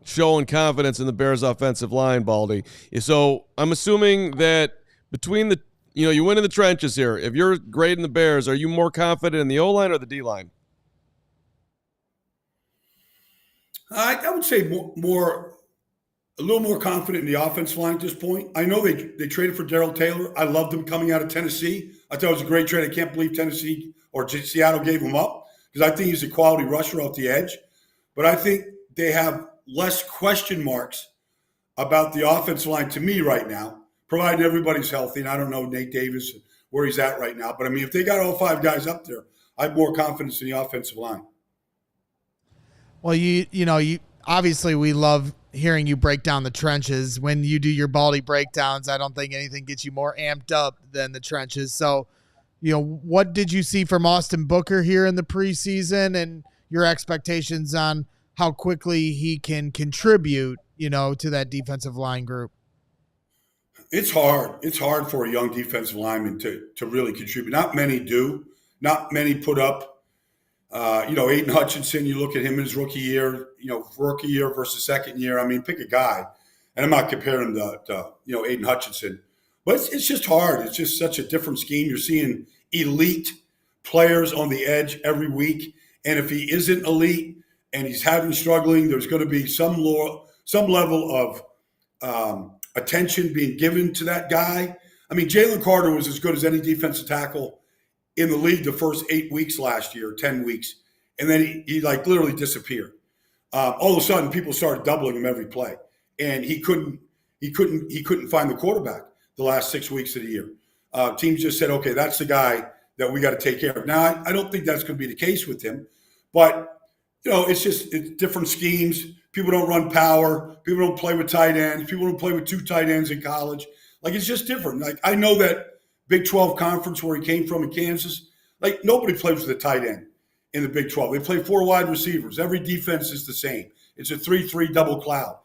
showing confidence in the Bears offensive line, Baldy. So I'm assuming that between the, you win in the trenches here. If you're grading the Bears, are you more confident in the O-line or the D-line? I would say a little more confident in the offensive line at this point. I know they traded for Darrell Taylor. I loved him coming out of Tennessee. I thought it was a great trade. I can't believe Tennessee or Seattle gave him up because I think he's a quality rusher off the edge. But I think they have less question marks about the offensive line to me right now, provided everybody's healthy. And I don't know Nate Davis, where he's at right now. But, I mean, if they got all five guys up there, I have more confidence in the offensive line. Well, you obviously we love hearing you break down the trenches. When you do your Baldy breakdowns, I don't think anything gets you more amped up than the trenches. So, what did you see from Austin Booker here in the preseason and your expectations on how quickly he can contribute, to that defensive line group? It's hard. It's hard for a young defensive lineman to really contribute. Not many do. Not many put up. Aiden Hutchinson, you look at him in his rookie year, rookie year versus second year. I mean, pick a guy. And I'm not comparing him to Aiden Hutchinson. But it's just hard. It's just such a different scheme. You're seeing elite players on the edge every week. And if he isn't elite and he's struggling, there's going to be some level of attention being given to that guy. I mean, Jalen Carter was as good as any defensive tackle in the league the first 8 weeks last year, 10 weeks. And then he literally disappeared. All of a sudden, people started doubling him every play. And he couldn't find the quarterback the last 6 weeks of the year. Teams just said, okay, that's the guy that we got to take care of. Now, I don't think that's going to be the case with him. But, it's different schemes. People don't run power. People don't play with tight ends. People don't play with two tight ends in college. It's just different. I know that Big 12 conference where he came from in Kansas, nobody plays with a tight end in the Big 12. They play four wide receivers. Every defense is the same. It's a 3-3 double cloud.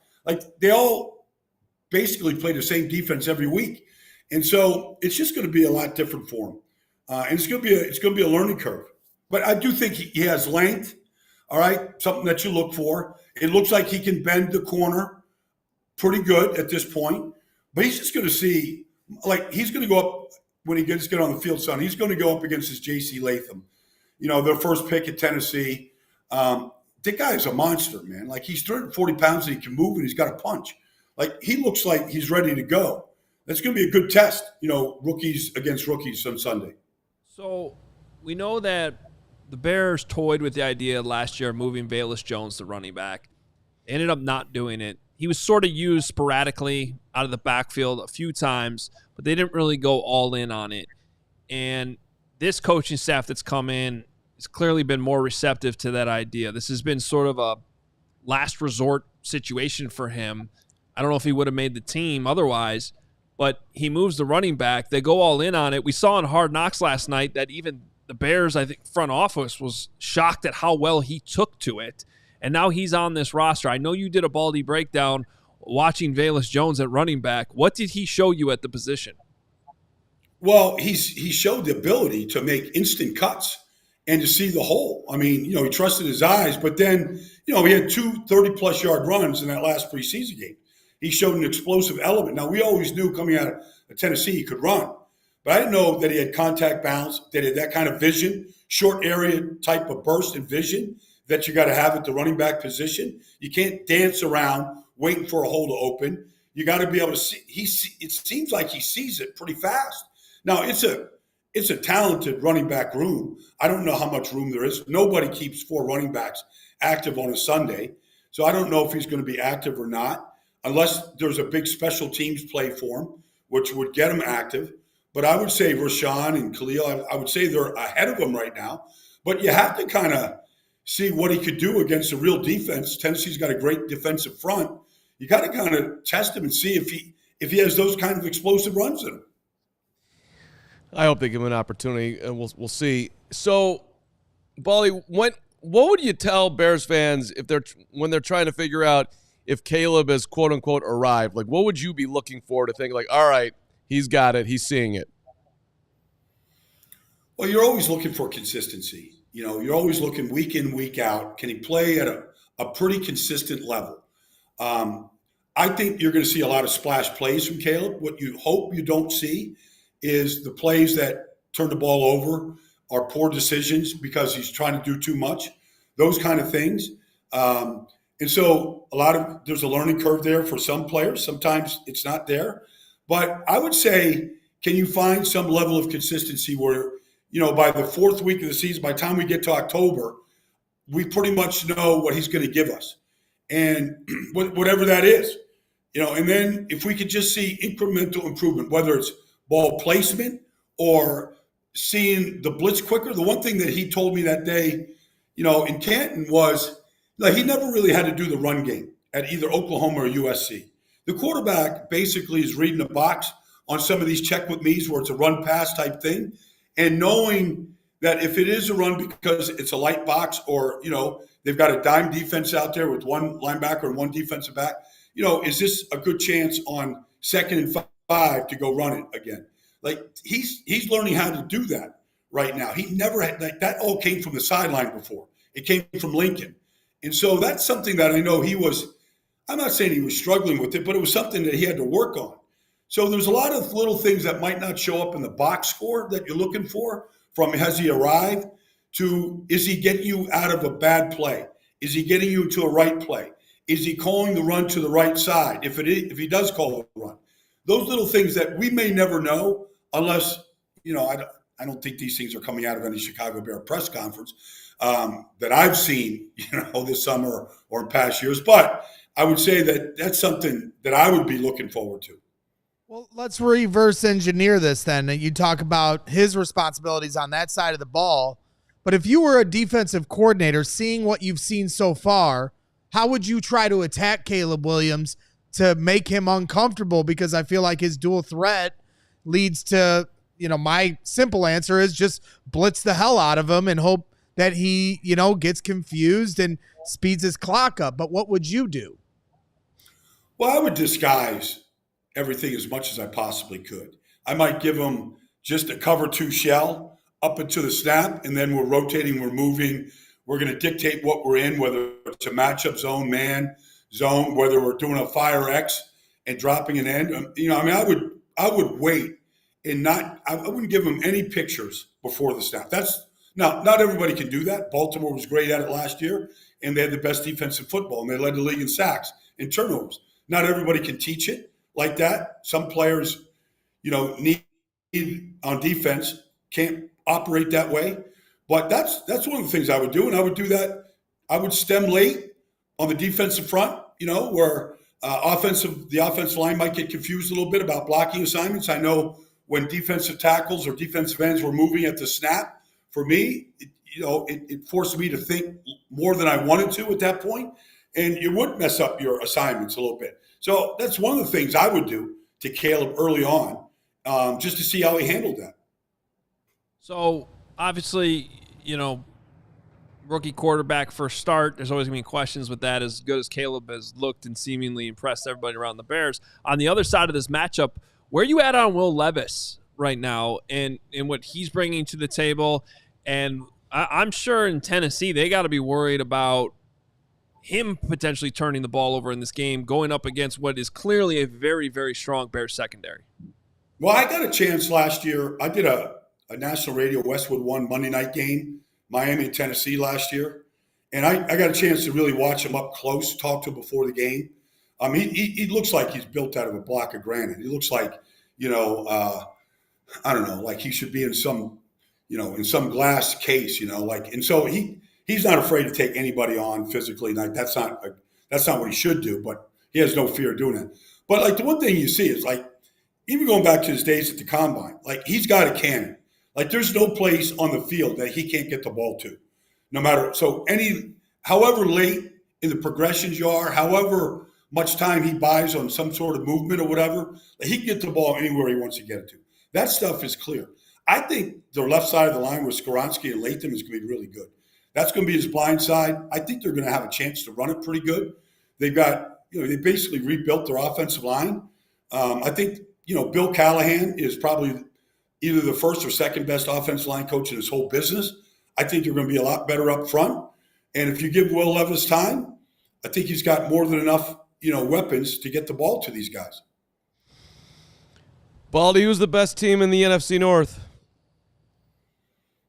They all basically play the same defense every week. And so it's just going to be a lot different for him. And it's going to be a learning curve. But I do think he has length, all right, something that you look for. It looks like he can bend the corner pretty good at this point. But he's just going to see, he's going to go up when he gets on the field, son. He's going to go up against his J.C. Latham, their first pick at Tennessee. That guy is a monster, man. He's 340 pounds and he can move and he's got a punch. He looks like he's ready to go. That's going to be a good test, rookies against rookies on Sunday. So we know that the Bears toyed with the idea last year of moving Velus Jones to running back. They ended up not doing it. He was sort of used sporadically out of the backfield a few times, but they didn't really go all in on it. And this coaching staff that's come in has clearly been more receptive to that idea. This has been sort of a last resort situation for him. I don't know if he would have made the team otherwise, but he moves the running back. They go all in on it. We saw in Hard Knocks last night that even the Bears, I think, front office was shocked at how well he took to it. And now he's on this roster. I know you did a Baldy breakdown watching Velus Jones at running back. What did he show you at the position? Well, he showed the ability to make instant cuts and to see the hole. I mean, he trusted his eyes, but then, he had 2 30-plus yard runs in that last preseason game. He showed an explosive element. Now, we always knew coming out of Tennessee he could run, but I didn't know that he had contact balance, that he had that kind of vision, short area type of burst and vision that you got to have at the running back position. You can't dance around waiting for a hole to open. You got to be able to see. It seems like he sees it pretty fast. Now, it's a talented running back room. I don't know how much room there is. Nobody keeps 4 running backs active on a Sunday. So I don't know if he's going to be active or not, unless there's a big special teams play for him, which would get him active. But I would say Rashawn and Khalil, I would say they're ahead of him right now. But you have to kind of see what he could do against a real defense. Tennessee's got a great defensive front. You got to kind of test him and see if he has those kind of explosive runs in him. I hope they give him an opportunity, and we'll see. So, Baldy, what would you tell Bears fans when they're trying to figure out if Caleb has quote unquote arrived? Like, what would you be looking for to think like, all right, he's got it, he's seeing it? Well, you're always looking for consistency. You're always looking week in, week out. Can he play at a pretty consistent level? I think you're going to see a lot of splash plays from Caleb. What you hope you don't see is the plays that turn the ball over are poor decisions because he's trying to do too much, those kind of things. And so there's a learning curve there for some players. Sometimes it's not there. But I would say, can you find some level of consistency where, by the 4th week of the season, by the time we get to October, we pretty much know what he's going to give us. And whatever that is, and then if we could just see incremental improvement, whether it's ball placement or seeing the blitz quicker. The one thing that he told me that day, in Canton was like he never really had to do the run game at either Oklahoma or USC. The quarterback basically is reading the box on some of these check with me's where it's a run pass type thing, and knowing that if it is a run because it's a light box or, they've got a dime defense out there with 1 linebacker and 1 defensive back, is this a good chance on 2nd and 5 to go run it again? Like he's learning how to do that right now. He never had that all came from the sideline before. It came from Lincoln. And so that's something that I know I'm not saying he was struggling with it, but it was something that he had to work on. So there's a lot of little things that might not show up in the box score that you're looking for, from has he arrived to is he getting you out of a bad play? Is he getting you to a right play? Is he calling the run to the right side? If he does call a run, those little things that we may never know unless, I don't think these things are coming out of any Chicago Bear press conference that I've seen, this summer or in past years. But I would say that that's something that I would be looking forward to. Well, let's reverse engineer this then. You talk about his responsibilities on that side of the ball. But if you were a defensive coordinator, seeing what you've seen so far, how would you try to attack Caleb Williams to make him uncomfortable? Because I feel like his dual threat leads to, my simple answer is just blitz the hell out of him and hope that he, gets confused and speeds his clock up. But what would you do? Well, I would disguise everything as much as I possibly could. I might give him just a cover 2 shell up into the snap, and then we're rotating, we're moving. We're going to dictate what we're in, whether it's a matchup zone, man zone, whether we're doing a fire X and dropping an end. I would wait and I wouldn't give him any pictures before the snap. Not everybody can do that. Baltimore was great at it last year, and they had the best defense in football, and they led the league in sacks and turnovers. Not everybody can teach it like that. Some players, need on defense can't operate that way. But that's one of the things I would do, and I would do that. I would stem late on the defensive front, where the offensive line might get confused a little bit about blocking assignments. I know when defensive tackles or defensive ends were moving at the snap, for me, it forced me to think more than I wanted to at that point, and you would mess up your assignments a little bit. So that's one of the things I would do to Caleb early on, just to see how he handled that. So obviously, rookie quarterback first start. There's always going to be questions with that. As good as Caleb has looked and seemingly impressed everybody around the Bears. On the other side of this matchup, where are you at on Will Levis right now and what he's bringing to the table? And I'm sure in Tennessee they got to be worried about him potentially turning the ball over in this game, going up against what is clearly a very, very strong Bears secondary. Well, I got a chance last year. I did a national radio Westwood One Monday night game, Miami and Tennessee last year. And I got a chance to really watch him up close, talk to him before the game. He looks like he's built out of a block of granite. He looks like, I don't know, like he should be in some glass case, and so he's not afraid to take anybody on physically. Like that's not what he should do, but he has no fear of doing it. But like the one thing you see is like, even going back to his days at the combine, like he's got a cannon. Like there's no place on the field that he can't get the ball to, no matter. So however late in the progressions you are, however much time he buys on some sort of movement or whatever, he can get the ball anywhere he wants to get it to. That stuff is clear. I think the left side of the line with Skoronski and Latham is going to be really good. That's going to be his blind side. I think they're going to have a chance to run it pretty good. They've got, they basically rebuilt their offensive line. I think, Bill Callahan is probably either the first or second best offensive line coach in his whole business. I think they're going to be a lot better up front. And if you give Will Levis time, I think he's got more than enough, weapons to get the ball to these guys. Baldy, who's the best team in the NFC North?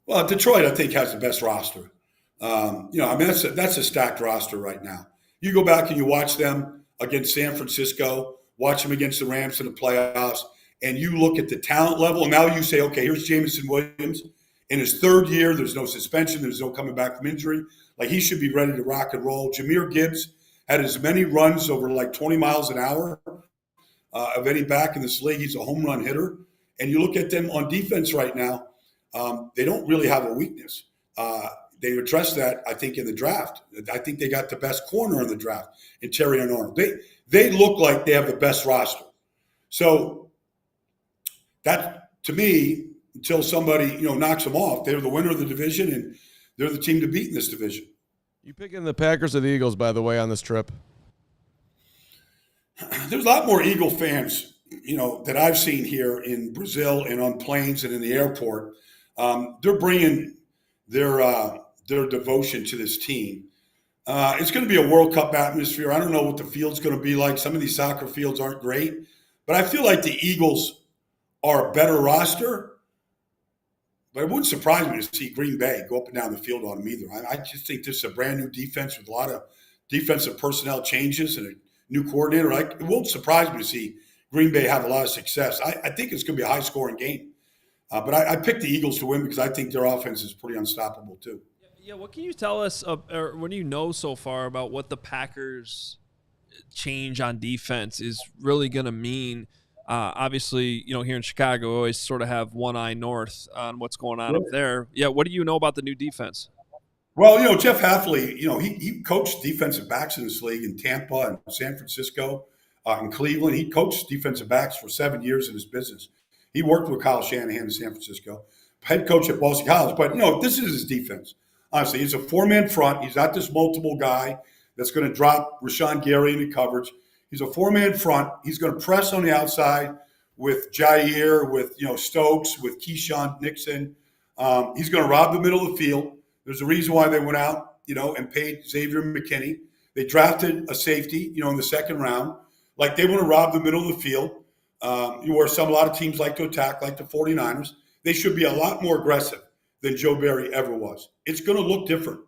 Well, Detroit, I think, has the best roster. That's a stacked roster right now. You go back and you watch them against San Francisco, watch them against the Rams in the playoffs, and you look at the talent level. And now you say, okay, here's Jameson Williams. In his third year, there's no suspension. There's no coming back from injury. Like, he should be ready to rock and roll. Jahmyr Gibbs had as many runs over like 20 miles an hour of any back in this league. He's a home run hitter. And you look at them on defense right now, they don't really have a weakness. They addressed that, I think, in the draft. I think they got the best corner in the draft in Terry Arnold. They look like they have the best roster. So that, to me, until somebody knocks them off, they're the winner of the division, and they're the team to beat in this division. You picking the Packers or the Eagles, by the way, on this trip? There's a lot more Eagle fans, that I've seen here in Brazil and on planes and in the airport. They're bringing their devotion to this team. It's going to be a World Cup atmosphere. I don't know what the field's going to be like. Some of these soccer fields aren't great, but I feel like the Eagles are a better roster. But it wouldn't surprise me to see Green Bay go up and down the field on them either. I just think this is a brand new defense with a lot of defensive personnel changes and a new coordinator. It won't surprise me to see Green Bay have a lot of success. I think it's going to be a high-scoring game. But I picked the Eagles to win because I think their offense is pretty unstoppable too. Yeah, what can you tell us, or what do you know so far about what the Packers' change on defense is really going to mean? Obviously, here in Chicago, we always sort of have one eye north on what's going on up there. Yeah, what do you know about the new defense? Well, Jeff Hafley, he coached defensive backs in this league in Tampa and San Francisco, in Cleveland. He coached defensive backs for 7 years in his business. He worked with Kyle Shanahan in San Francisco, head coach at Boston College. But, this is his defense. Honestly, he's a four-man front. He's not this multiple guy that's going to drop Rashawn Gary into coverage. He's a four-man front. He's going to press on the outside with Jair, with Stokes, with Keyshawn Nixon. He's going to rob the middle of the field. There's a reason why they went out, and paid Xavier McKinney. They drafted a safety, in the second round. Like, they want to rob the middle of the field, where a lot of teams like to attack, like the 49ers. They should be a lot more aggressive than Joe Barry ever was. It's going to look different.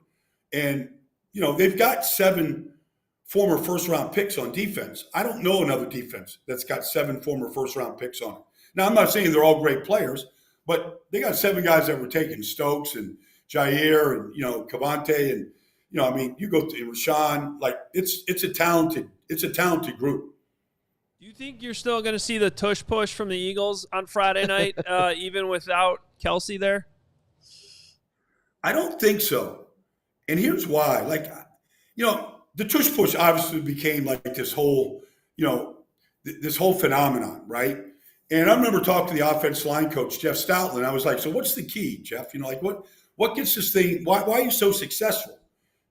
And, they've got 7 former first-round picks on defense. I don't know another defense that's got 7 former first-round picks on it. Now, I'm not saying they're all great players, but they got 7 guys that were taken, Stokes and Jair and, Cavante and, you go to Rashawn. Like, it's a talented group. Do you think you're still going to see the tush push from the Eagles on Friday night, even without Kelsey there? I don't think so. And here's why. Like, the tush push obviously became like this whole, this whole phenomenon, right? And I remember talking to the offensive line coach, Jeff Stoutland. I was like, so what's the key, Jeff? Like what gets this thing, why are you so successful?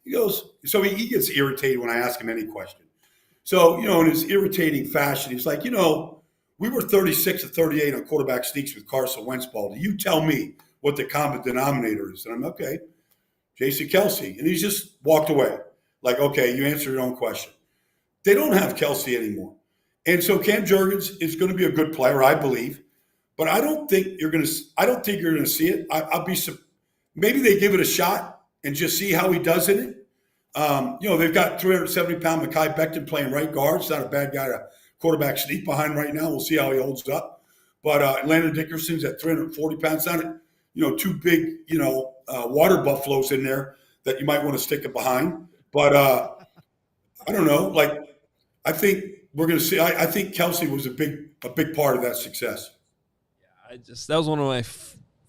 He goes, so he gets irritated when I ask him any question. So, in his irritating fashion, he's like, we were 36 of 38 on quarterback sneaks with Carson Wentz. Baldy. You tell me what the common denominator is. And I'm okay, Jason Kelce. And he's just walked away. Like, okay, you answered your own question. They don't have Kelce anymore. And so Cam Jurgens is going to be a good player, I believe. But I don't think you're going to see it. I'll be maybe they give it a shot and just see how he does in it. They've got 370-pound Mekhi Becton playing right guard. It's not a bad guy to quarterback sneak behind right now. We'll see how he holds up. But Landon Dickerson's at 340 pounds. Not two big, water buffaloes in there that you might want to stick it behind. But I don't know. Like, I think we're going to see. I think Kelce was a big part of that success. Yeah, that was one of my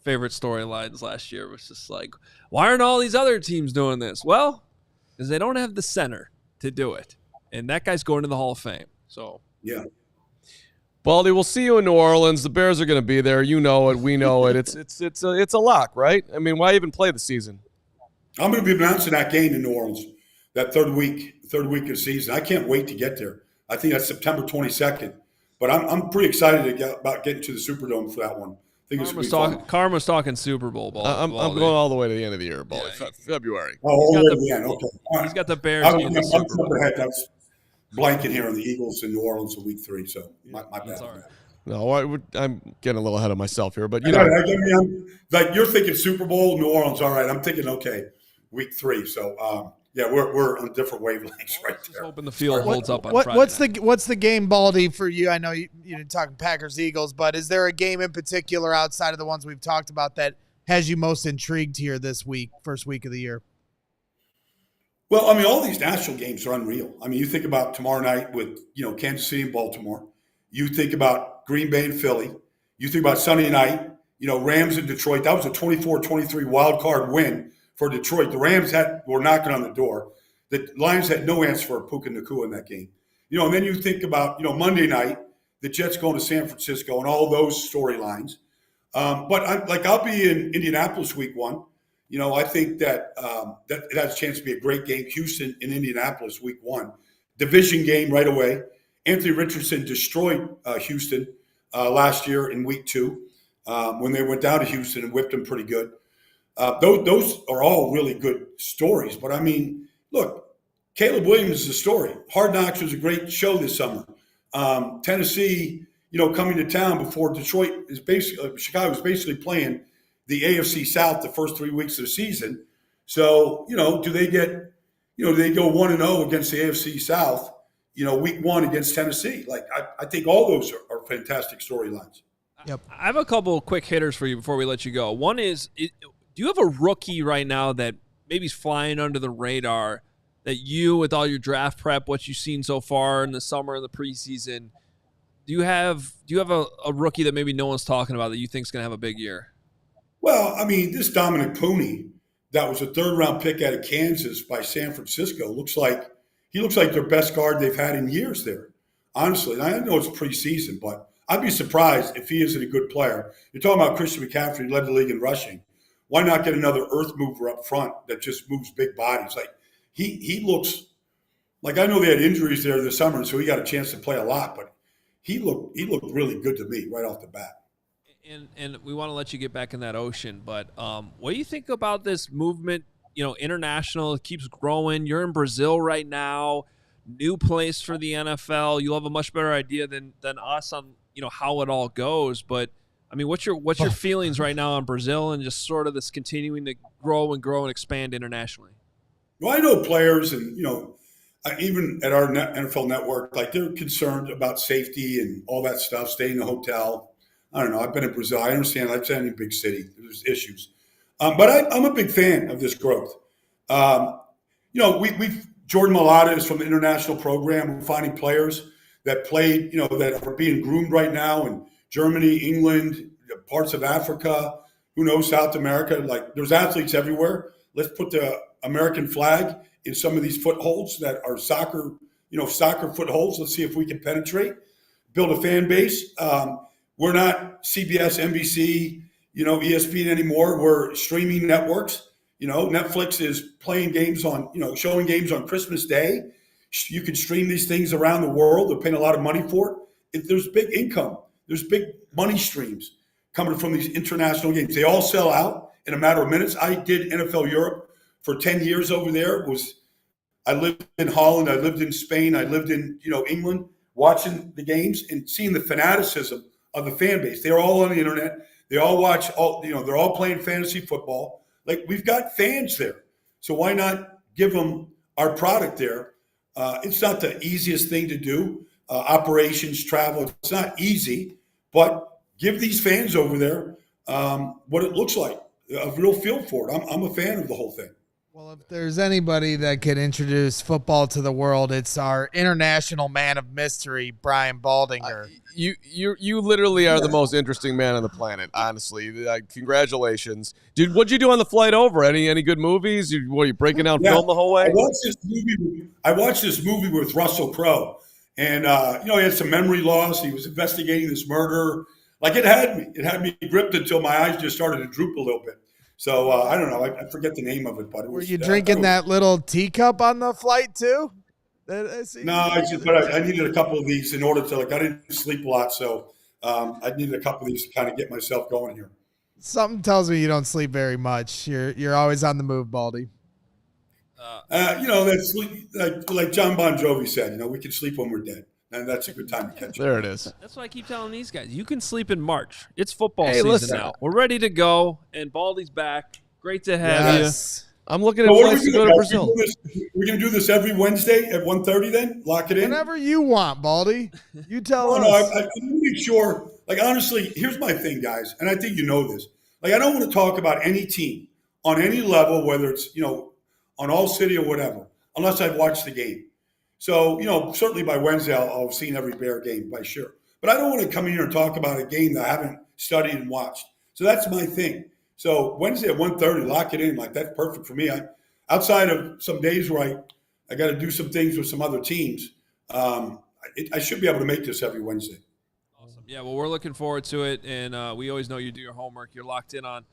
favorite storylines last year. It was just like, why aren't all these other teams doing this? Well, because they don't have the center to do it, and that guy's going to the Hall of Fame. So yeah. Baldy, we'll see you in New Orleans. The Bears are going to be there. You know it. We know it. It's a lock, right? I mean, why even play the season? I'm going to be announcing that game in New Orleans, that third week of the season. I can't wait to get there. I think that's September 22nd. But I'm pretty excited about getting to the Superdome for that one. I think it's going to be fun. Carman's talking Super Bowl. I'm going all the way to the end of the year, Baldy. Yeah, February. All the way to the end. Okay. He's got the Bears in the Super Bowl. That's blanket here on the Eagles in New Orleans in week 3. So my bad. That's all right. No, I'm getting a little ahead of myself here, but like you're thinking Super Bowl, New Orleans. All right, I'm thinking week 3. So we're on different wavelengths right there. Hoping the field holds up on Friday. What's the game, Baldy, for you? I know you didn't talk Packers Eagles, but is there a game in particular outside of the ones we've talked about that has you most intrigued here this week, first week of the year? Well, I mean, all these national games are unreal. I mean, you think about tomorrow night with Kansas City and Baltimore. You think about Green Bay and Philly. You think about Sunday night, Rams and Detroit. That was a 24-23 wild card win for Detroit. The Rams were knocking on the door. The Lions had no answer for Puka Nacua in that game. And then you think about, Monday night, the Jets going to San Francisco and all those storylines. But I'll be in Indianapolis week 1. I think that it has a chance to be a great game. Houston in Indianapolis week 1. Division game right away. Anthony Richardson destroyed Houston last year in week 2 when they went down to Houston and whipped them pretty good. Those are all really good stories. But, I mean, look, Caleb Williams is a story. Hard Knocks was a great show this summer. Tennessee, coming to town before Detroit Chicago is basically playing the AFC South the first 3 weeks of the season. So, do they go 1-0 against the AFC South, week 1 against Tennessee? Like, I think all those are fantastic storylines. Yep. I have a couple of quick hitters for you before we let you go. One is, do you have a rookie right now that maybe is flying under the radar that you, with all your draft prep, what you've seen so far in the summer and the preseason, do you have a rookie that maybe no one's talking about that you think is going to have a big year? Well, I mean, this Dominic Pooney, that was a 3rd-round pick out of Kansas by San Francisco, looks like their best guard they've had in years there. Honestly, and I know it's preseason, but I'd be surprised if he isn't a good player. You're talking about Christian McCaffrey, led the league in rushing. Why not get another earth mover up front that just moves big bodies? Like he looks like, I know they had injuries there this summer, so he got a chance to play a lot, but he looked really good to me right off the bat. And we want to let you get back in that ocean, but what do you think about this movement? International, it keeps growing. You're in Brazil right now, new place for the NFL. You'll have a much better idea than us on how it all goes. But I mean, what's your feelings right now on Brazil and just sort of this continuing to grow and expand internationally? Well, I know players, and even at our NFL network, like they're concerned about safety and all that stuff, staying in a hotel. I don't know. I've been in Brazil. I understand. I've been in a big city. There's issues. But I'm a big fan of this growth. We've Jordan Mailata is from the international program. We're finding players that played, that are being groomed right now in Germany, England, parts of Africa, who knows, South America. Like, there's athletes everywhere. Let's put the American flag in some of these footholds that are soccer footholds. Let's see if we can penetrate. build a fan base. We're not CBS, NBC, ESPN anymore. We're streaming networks. Netflix is playing games showing games on Christmas Day. You can stream these things around the world. They're paying a lot of money for it. There's big income. There's big money streams coming from these international games. They all sell out in a matter of minutes. I did NFL Europe for 10 years over there. I lived in Holland. I lived in Spain. I lived in, England, watching the games and seeing the fanaticism of the fan base. They're all on the internet. They all watch they're all playing fantasy football. Like, we've got fans there. So why not give them our product there? It's not the easiest thing to do. Operations, travel, it's not easy, but give these fans over there what it looks like, a real feel for it. I'm a fan of the whole thing. Well, if there's anybody that could introduce football to the world, it's our international man of mystery, Brian Baldinger. You literally are the most interesting man on the planet, honestly. Congratulations. Dude, what'd you do on the flight over? Any good movies? Were you breaking down film the whole way? I watched this movie with Russell Crowe. And, he had some memory loss. He was investigating this murder. Like, it had me gripped until my eyes just started to droop a little bit. So, I don't know. I forget the name of it, but it was. Were you drinking that little teacup on the flight too? No, but I needed a couple of these in order to, I didn't sleep a lot. So, I needed a couple of these to kind of get myself going here. Something tells me you don't sleep very much. You're always on the move, Baldy. That's like John Bon Jovi said, we can sleep when we're dead. And that's a good time to catch up. There it is. That's what I keep telling these guys. You can sleep in March. It's football season listen. now. We're ready to go, and Baldy's back. Great to have you. I'm looking at flights to go to Brazil. We're going to do this every Wednesday at 1:30 then? Lock it in? Whenever you want, Baldy. You tell us. No, I want to make sure. Honestly, here's my thing, guys, and I think you know this. I don't want to talk about any team on any level, whether it's, on ALLCITY or whatever, unless I've watched the game. So, certainly by Wednesday, I'll have seen every Bear game, by sure. But I don't want to come in here and talk about a game that I haven't studied and watched. So that's my thing. So Wednesday at 1:30, lock it in. That's perfect for me. Outside of some days where I got to do some things with some other teams, I should be able to make this every Wednesday. Awesome. Yeah, well, we're looking forward to it, and we always know you do your homework. You're locked in on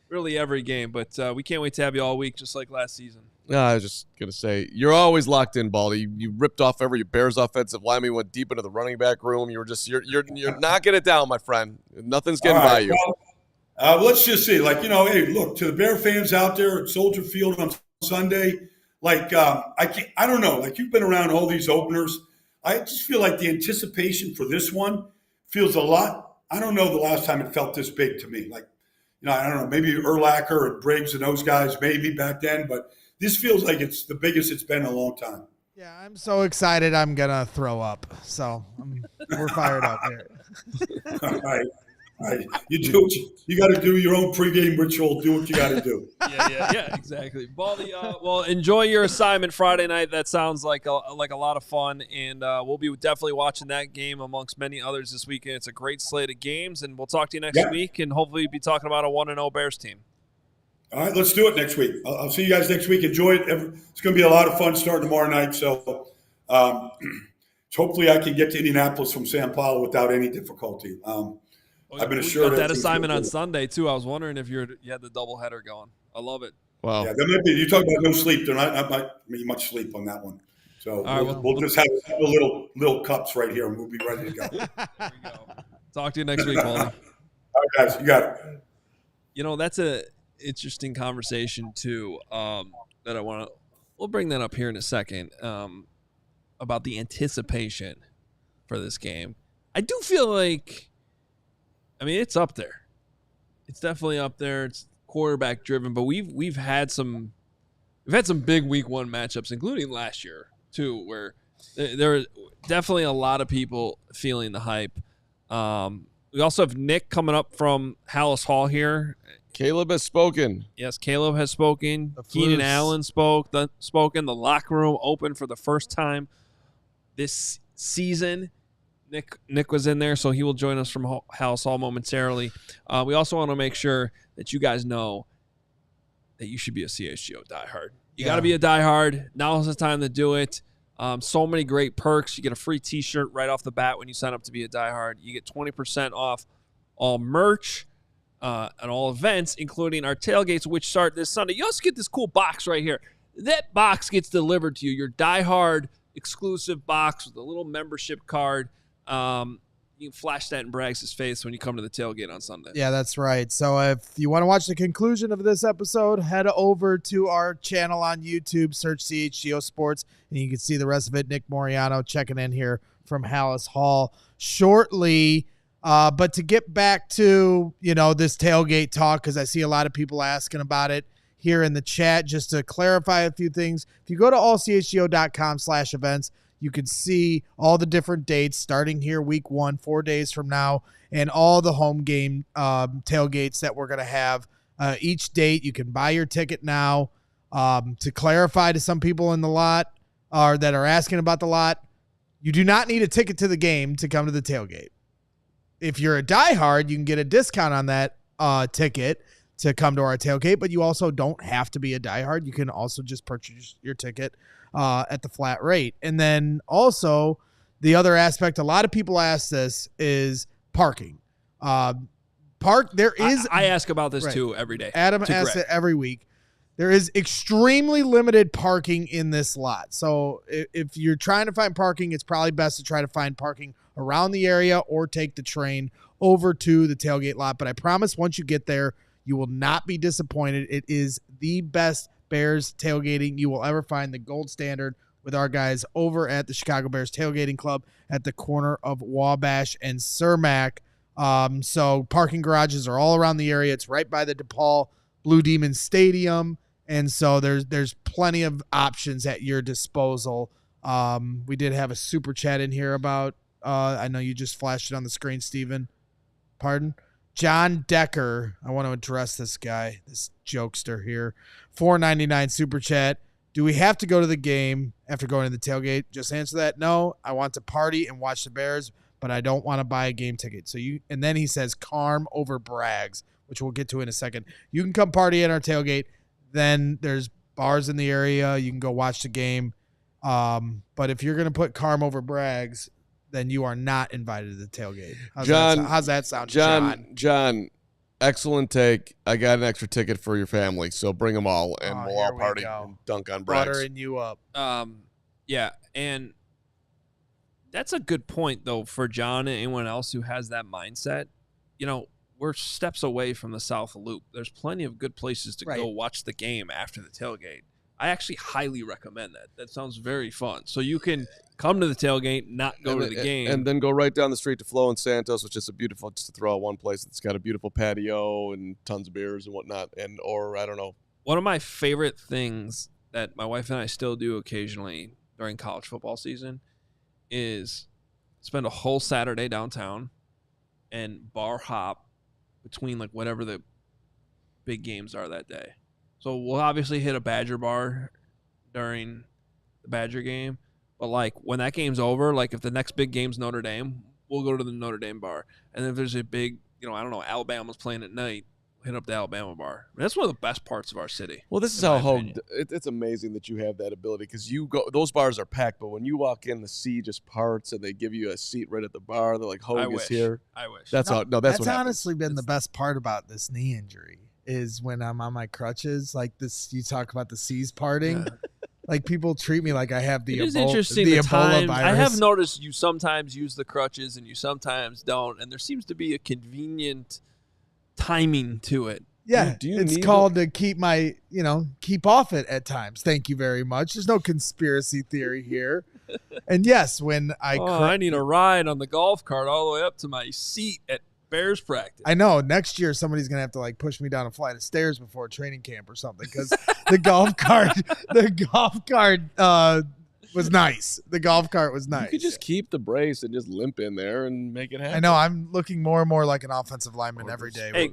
really every game, but we can't wait to have you all week, just like last season. I was just going to say, you're always locked in, Baldy. You ripped off every Bears offensive lineman, went deep into the running back room. You're knocking it down, my friend. Nothing's getting by you. Well, let's just see. Hey, look, to the Bear fans out there at Soldier Field on Sunday, I don't know. You've been around all these openers. I just feel like the anticipation for this one feels a lot. I don't know the last time it felt this big to me. I don't know, maybe Urlacher and Briggs and those guys maybe back then, but this feels like it's the biggest it's been in a long time. Yeah, I'm so excited I'm going to throw up. So we're fired up here. All right. You do what you got to do your own pregame ritual. Do what you got to do. Yeah, exactly. Baldy, well, enjoy your assignment Friday night. That sounds like a lot of fun, and we'll be definitely watching that game amongst many others this weekend. It's a great slate of games, and we'll talk to you next week, and hopefully be talking about a 1-0 Bears team. All right, let's do it next week. I'll see you guys next week. Enjoy it. It's going to be a lot of fun starting tomorrow night. So hopefully I can get to Indianapolis from San Paulo without any difficulty. I've been assured that assignment on Sunday, too. I was wondering if you had the doubleheader going. I love it. Wow. Yeah, that might be. You talk about no sleep. There might be much sleep on that one. So we'll just have a little cups right here, and we'll be ready to go. There we go. Talk to you next week, Baldy. All right, guys. You got it. That's a interesting conversation too that I want to we'll bring that up here in a second about the anticipation for this game. I do feel like it's up there. It's definitely up there. It's quarterback driven, but we've had some big week one matchups, including last year too, where there are definitely a lot of people feeling the hype. We also have Nick coming up from Hallis Hall here. Caleb has spoken. Yes, Caleb has spoken. Keenan Allen spoken. The locker room open for the first time this season. Nick was in there, so he will join us from Hallis Hall momentarily. We also want to make sure that you guys know that you should be a CHGO diehard. You got to be a diehard. Now is the time to do it. So many great perks. You get a free T-shirt right off the bat when you sign up to be a diehard. You get 20% off all merch and all events, including our tailgates, which start this Sunday. You also get this cool box right here. That box gets delivered to you, your diehard exclusive box with a little membership card. You can flash that in Braggs' face when you come to the tailgate on Sunday. Yeah, that's right. So if you want to watch the conclusion of this episode, head over to our channel on YouTube, search CHGO Sports, and you can see the rest of it. Nick Moriano checking in here from Hallis Hall shortly. But to get back to, this tailgate talk, because I see a lot of people asking about it here in the chat, just to clarify a few things. If you go to allchgo.com/events, you can see all the different dates starting here week 1, 4 days from now, and all the home game tailgates that we're going to have. Each date, you can buy your ticket now. To clarify to some people in the lot or that are asking about the lot, you do not need a ticket to the game to come to the tailgate. If you're a diehard, you can get a discount on that ticket to come to our tailgate, but you also don't have to be a diehard. You can also just purchase your ticket at the flat rate. And then also the other aspect, a lot of people ask this, is parking. I ask about this too every day. Adam asks it every week. There is extremely limited parking in this lot. So if you're trying to find parking, it's probably best to try to find parking around the area or take the train over to the tailgate lot. But I promise once you get there, you will not be disappointed. It is the best Bears tailgating you will ever find, the gold standard, with our guys over at the Chicago Bears Tailgating Club at the corner of Wabash and Cermak. So parking garages are all around the area. It's right by the DePaul Blue Demon Stadium. And so there's plenty of options at your disposal. We did have a super chat in here about, I know you just flashed it on the screen, Steven. Pardon? John Decker. I want to address this guy, this jokester here. $4.99 super chat. Do we have to go to the game after going to the tailgate? Just answer that. No, I want to party and watch the Bears, but I don't want to buy a game ticket. And then he says Carm over Braggs, which we'll get to in a second. You can come party at our tailgate. Then there's bars in the area. You can go watch the game. But if you're going to put Carm over Braggs, then you are not invited to the tailgate. How's that sound, John, excellent take. I got an extra ticket for your family, so bring them all, and we'll all party and dunk on Braggs. Buttering you up. Yeah, and that's a good point, though, for John and anyone else who has that mindset. We're steps away from the South Loop. There's plenty of good places to go watch the game after the tailgate. I actually highly recommend that. That sounds very fun. So you can come to the tailgate, not go to the game. And then go right down the street to Flo and Santos, which is just to throw out one place that's got a beautiful patio and tons of beers and whatnot. Or I don't know. One of my favorite things that my wife and I still do occasionally during college football season is spend a whole Saturday downtown and bar hop between whatever the big games are that day. So we'll obviously hit a Badger bar during the Badger game. But, when that game's over, if the next big game's Notre Dame, we'll go to the Notre Dame bar. And if there's a big, Alabama's playing at night, we'll hit up the Alabama bar. That's one of the best parts of our city. Well, this is how Hoge, it's amazing that you have that ability because those bars are packed. But when you walk in, the sea just parts and they give you a seat right at the bar. They're like, Hoge is here. I wish. That's what honestly been the best part about this knee injury. Is when I'm on my crutches, this. You talk about the seas parting, people treat me like I have the Ebola virus. I have noticed you sometimes use the crutches and you sometimes don't, and there seems to be a convenient timing to it. Yeah, it's called to keep keep off it at times. Thank you very much. There's no conspiracy theory here. And yes, when I need a ride on the golf cart all the way up to my seat at Bears practice. I know next year somebody's gonna have to push me down a flight of stairs before training camp or something because the golf cart was nice. The golf cart was nice. You could just keep the brace and just limp in there and make it happen. I know. I'm looking more and more like an offensive lineman every day. Hey,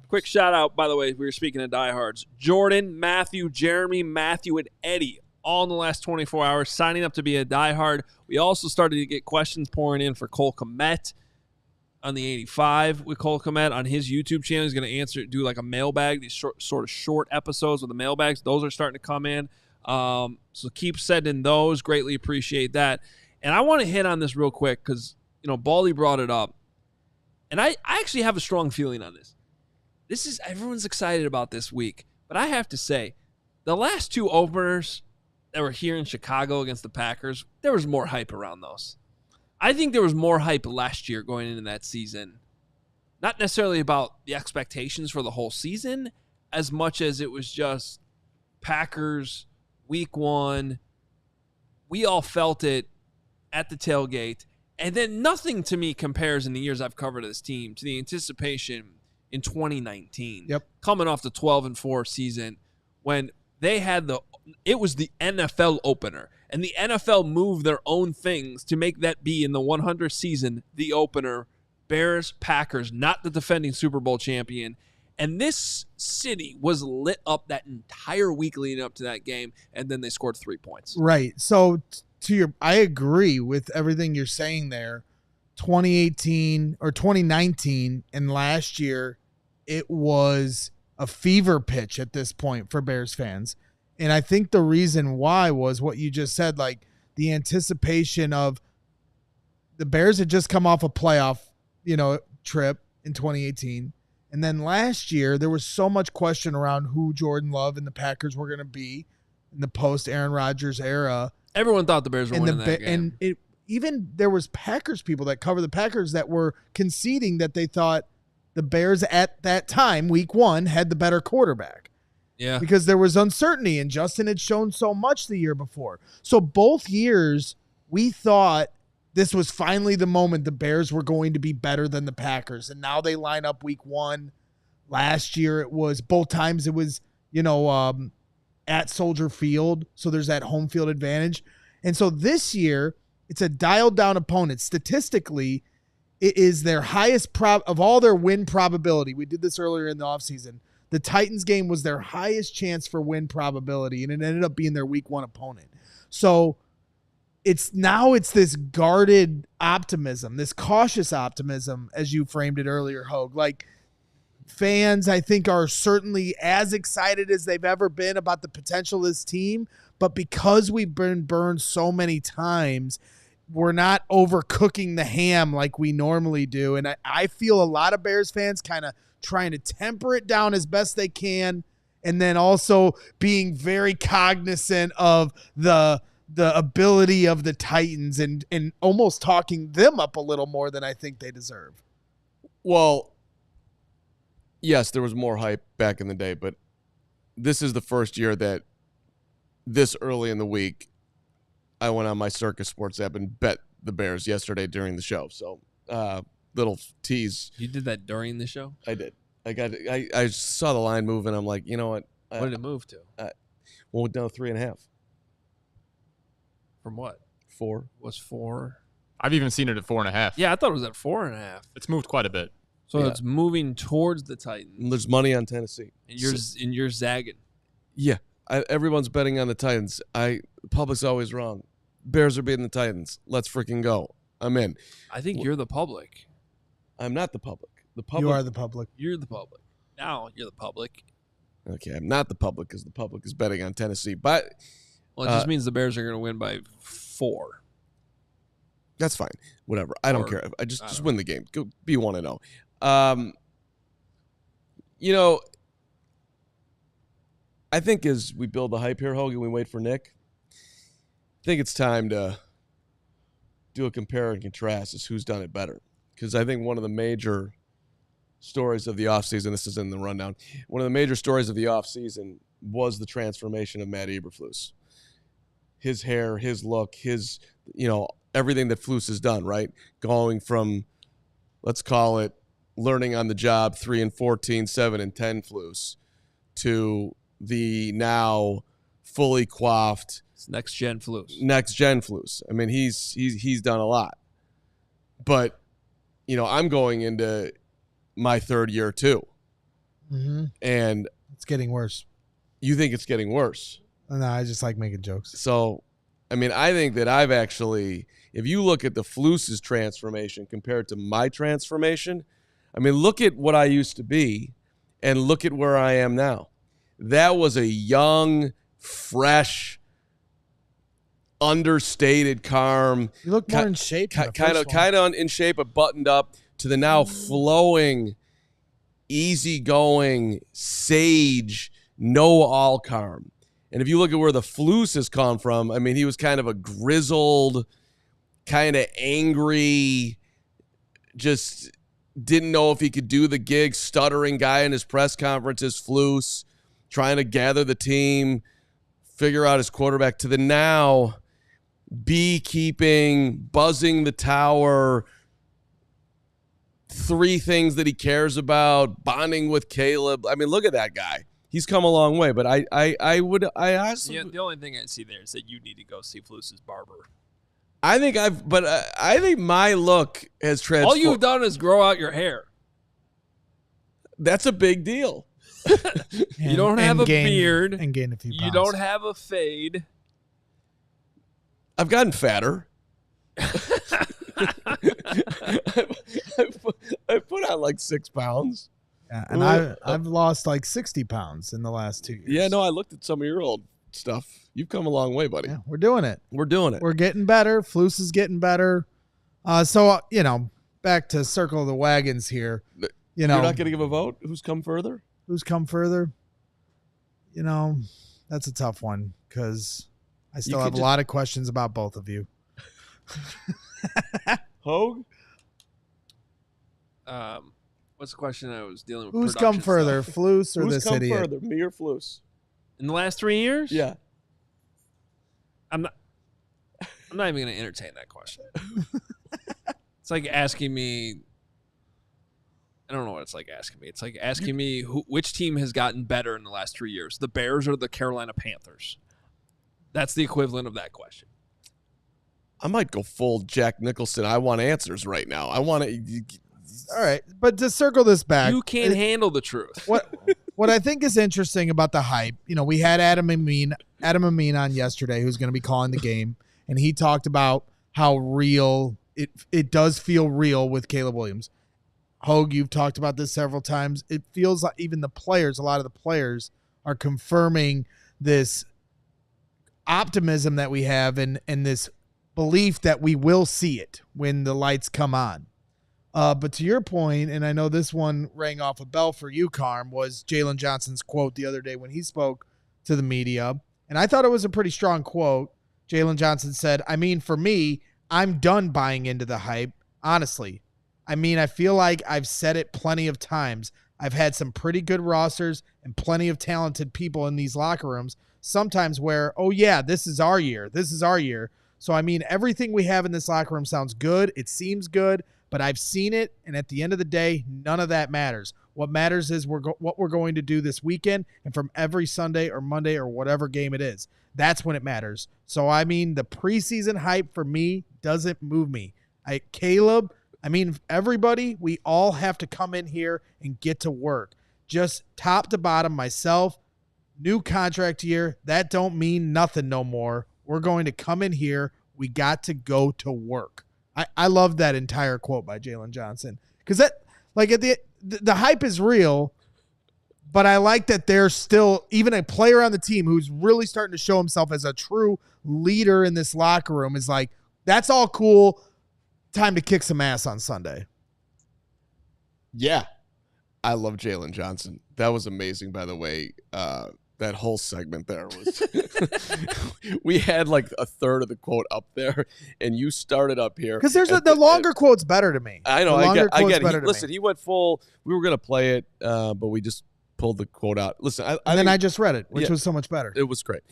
quick shout out, by the way, we were speaking of diehards. Jordan, Matthew, Jeremy, Matthew, and Eddie, all in the last 24 hours, signing up to be a diehard. We also started to get questions pouring in for Cole Kmet on the 85 with Cole Kmet on his YouTube channel. He's going to do a mailbag, these short episodes with the mailbags. Those are starting to come in. So keep sending those. Greatly appreciate that. And I want to hit on this real quick because, Baldy brought it up. And I actually have a strong feeling on this. Everyone's excited about this week. But I have to say, the last two openers that were here in Chicago against the Packers, there was more hype around those. I think there was more hype last year going into that season. Not necessarily about the expectations for the whole season, as much as it was just Packers, week one. We all felt it at the tailgate. And then nothing to me compares in the years I've covered this team to the anticipation in 2019. Yep. Coming off the 12-4 season when they had it was the NFL opener. And the NFL moved their own things to make that be in the 100th season, the opener, Bears, Packers, not the defending Super Bowl champion. And this city was lit up that entire week leading up to that game, and then they scored 3 points. Right. So I agree with everything you're saying there. 2018 or 2019 and last year, it was a fever pitch at this point for Bears fans. And I think the reason why was what you just said, like the anticipation of the Bears had just come off a playoff, trip in 2018. And then last year, there was so much question around who Jordan Love and the Packers were going to be in the post-Aaron Rodgers era. Everyone thought the Bears were winning that game. And even there was Packers people that cover the Packers that were conceding that they thought the Bears at that time, week one, had the better quarterback. Yeah. Because there was uncertainty, and Justin had shown so much the year before. So both years, we thought this was finally the moment the Bears were going to be better than the Packers. And now they line up week one. Last year, both times it was, at Soldier Field. So there's that home field advantage. And so this year, it's a dialed down opponent. Statistically, it is their highest of all their win probability. We did this earlier in the offseason. The Titans game was their highest chance for win probability, and it ended up being their week one opponent. So it's this guarded optimism, this cautious optimism, as you framed it earlier, Hoge. Like, fans, I think, are certainly as excited as they've ever been about the potential of this team, but because we've been burned so many times, we're not overcooking the ham like we normally do. And I feel a lot of Bears fans kind of trying to temper it down as best they can, and then also being very cognizant of the ability of the Titans and almost talking them up a little more than I think they deserve. Well, yes, there was more hype back in the day, but this is the first year that this early in the week, I went on my Circus Sports app and bet the Bears yesterday during the show. So, little tease. You did that during the show? I did. I saw the line move, and I'm like, you know what? What did it move to? Well, down 3.5. From what? 4. Was 4? I've even seen it at 4.5. Yeah, I thought it was at 4.5. It's moved quite a bit. So Yeah. it's moving towards the Titans. And there's money on Tennessee. And you're zagging. Yeah. Everyone's betting on the Titans. The public's always wrong. Bears are beating the Titans. Let's freaking go. I'm in. I think you're the public. I'm not the public. The public. You are the public. You're the public. Now you're the public. Okay, I'm not the public because the public is betting on Tennessee. But Well, it just means the Bears are going to win by 4. that's fine. Whatever. I don't Or- care. I just don't win the game. Go be 1-0. I think as we build the hype here, Hogan, we wait for Nick. I think it's time to do a compare and contrast as who's done it better. Because I think one of the major stories of the offseason, this is in the rundown, one of the major stories of the offseason was the transformation of Matt Eberflus. His hair, his look, his, everything that Flus has done, right? Going from, let's call it, learning on the job 3-14, 7-10 Flus to the now fully coiffed It's next gen Flus. Flus. I mean, he's done a lot. But, I'm going into my third year too. Mm-hmm. And It's getting worse. you think it's getting worse. No, I just like making jokes. So, I mean, I think that I've actually, if you look at the Flus's transformation compared to my transformation, I mean, look at what I used to be and look at where I am now. That was a young, fresh, understated Carm. You look more in shape. Kind of in shape, but buttoned up, to the now flowing, easygoing, sage, know-all Carm. And if you look at where the Flus has come from, I mean, he was kind of a grizzled, kind of angry, just didn't know if he could do the gig, stuttering guy in his press conferences, Flus, trying to gather the team, figure out his quarterback, to the now beekeeping, buzzing the tower, 3 things that he cares about, bonding with Caleb. I mean, look at that guy. He's come a long way, but I honestly, the only thing I see there is that you need to go see Flus's barber. I think my look has transformed. All you've done is grow out your hair. That's a big deal. You don't have a beard and gain a few pounds. You don't have a fade. I've gotten fatter. I put on like 6 pounds. Yeah, and I've lost like 60 pounds in the last 2 years. Yeah, no, I looked at some of your old stuff. You've come a long way, buddy. Yeah, we're doing it. We're doing it. We're getting better. Flus is getting better. So, back to circle of the wagons here. You're not going to give a vote? Who's come further? Who's come further? That's a tough one because I still have a lot of questions about both of you. Hoge? What's the question I was dealing with? Who's come further, stuff. Flus or Who's this come idiot? further, me or Flus? In the last 3 years? Yeah. I'm not even going to entertain that question. It's like asking me. I don't know what it's like asking me. It's like asking me which team has gotten better in the last 3 years, the Bears or the Carolina Panthers. That's the equivalent of that question. I might go full Jack Nicholson. I want answers right now. I want to. All right, but to circle this back, you can't handle the truth. What I think is interesting about the hype, we had Adam Amin on yesterday, who's going to be calling the game, and he talked about how real it does feel real with Caleb Williams. Hoge, you've talked about this several times. It feels like even a lot of the players are confirming this optimism that we have and this belief that we will see it when the lights come on. But to your point, and I know this one rang off a bell for you, Carm, was Jalen Johnson's quote the other day when he spoke to the media. And I thought it was a pretty strong quote. Jalen Johnson said, for me, I'm done buying into the hype, honestly. I feel like I've said it plenty of times. I've had some pretty good rosters and plenty of talented people in these locker rooms, sometimes where, oh, yeah, this is our year. This is our year. So, everything we have in this locker room sounds good. It seems good. But I've seen it, and at the end of the day, none of that matters. What matters is what we're going to do this weekend and from every Sunday or Monday or whatever game it is. That's when it matters. So, the preseason hype for me doesn't move me. Caleb, everybody, we all have to come in here and get to work. Just top to bottom, myself, new contract year, that don't mean nothing no more. We're going to come in here. We got to go to work. I love that entire quote by Jalen Johnson because that, like, at the hype is real, but I like that there's still even a player on the team who's really starting to show himself as a true leader in this locker room is like, that's all cool. Time to kick some ass on Sunday. Yeah, I love Jalen Johnson. That was amazing, by the way. That whole segment there was we had like a third of the quote up there, and you started up here because there's the longer quote's better to me. I know. I get it. Listen, he went full. We were gonna play it, but we just pulled the quote out. Listen, I just read it, which was so much better. It was great.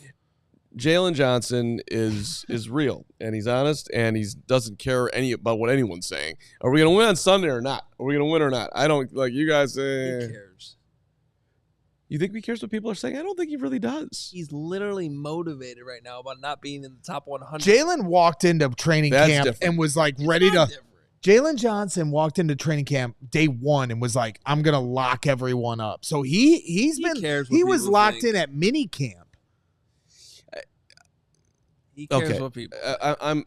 Jalen Johnson is real, and he's honest, and he doesn't care about what anyone's saying. Are we gonna win on Sunday or not? Are we gonna win or not? I don't like you guys. Who cares? You think he cares what people are saying? I don't think he really does. He's literally motivated right now about not being in the top 100. Jalen walked into training camp and was like ready to. Jalen Johnson walked into training camp day one and was like, "I'm gonna lock everyone up." So he was locked in at mini camp. He cares what people.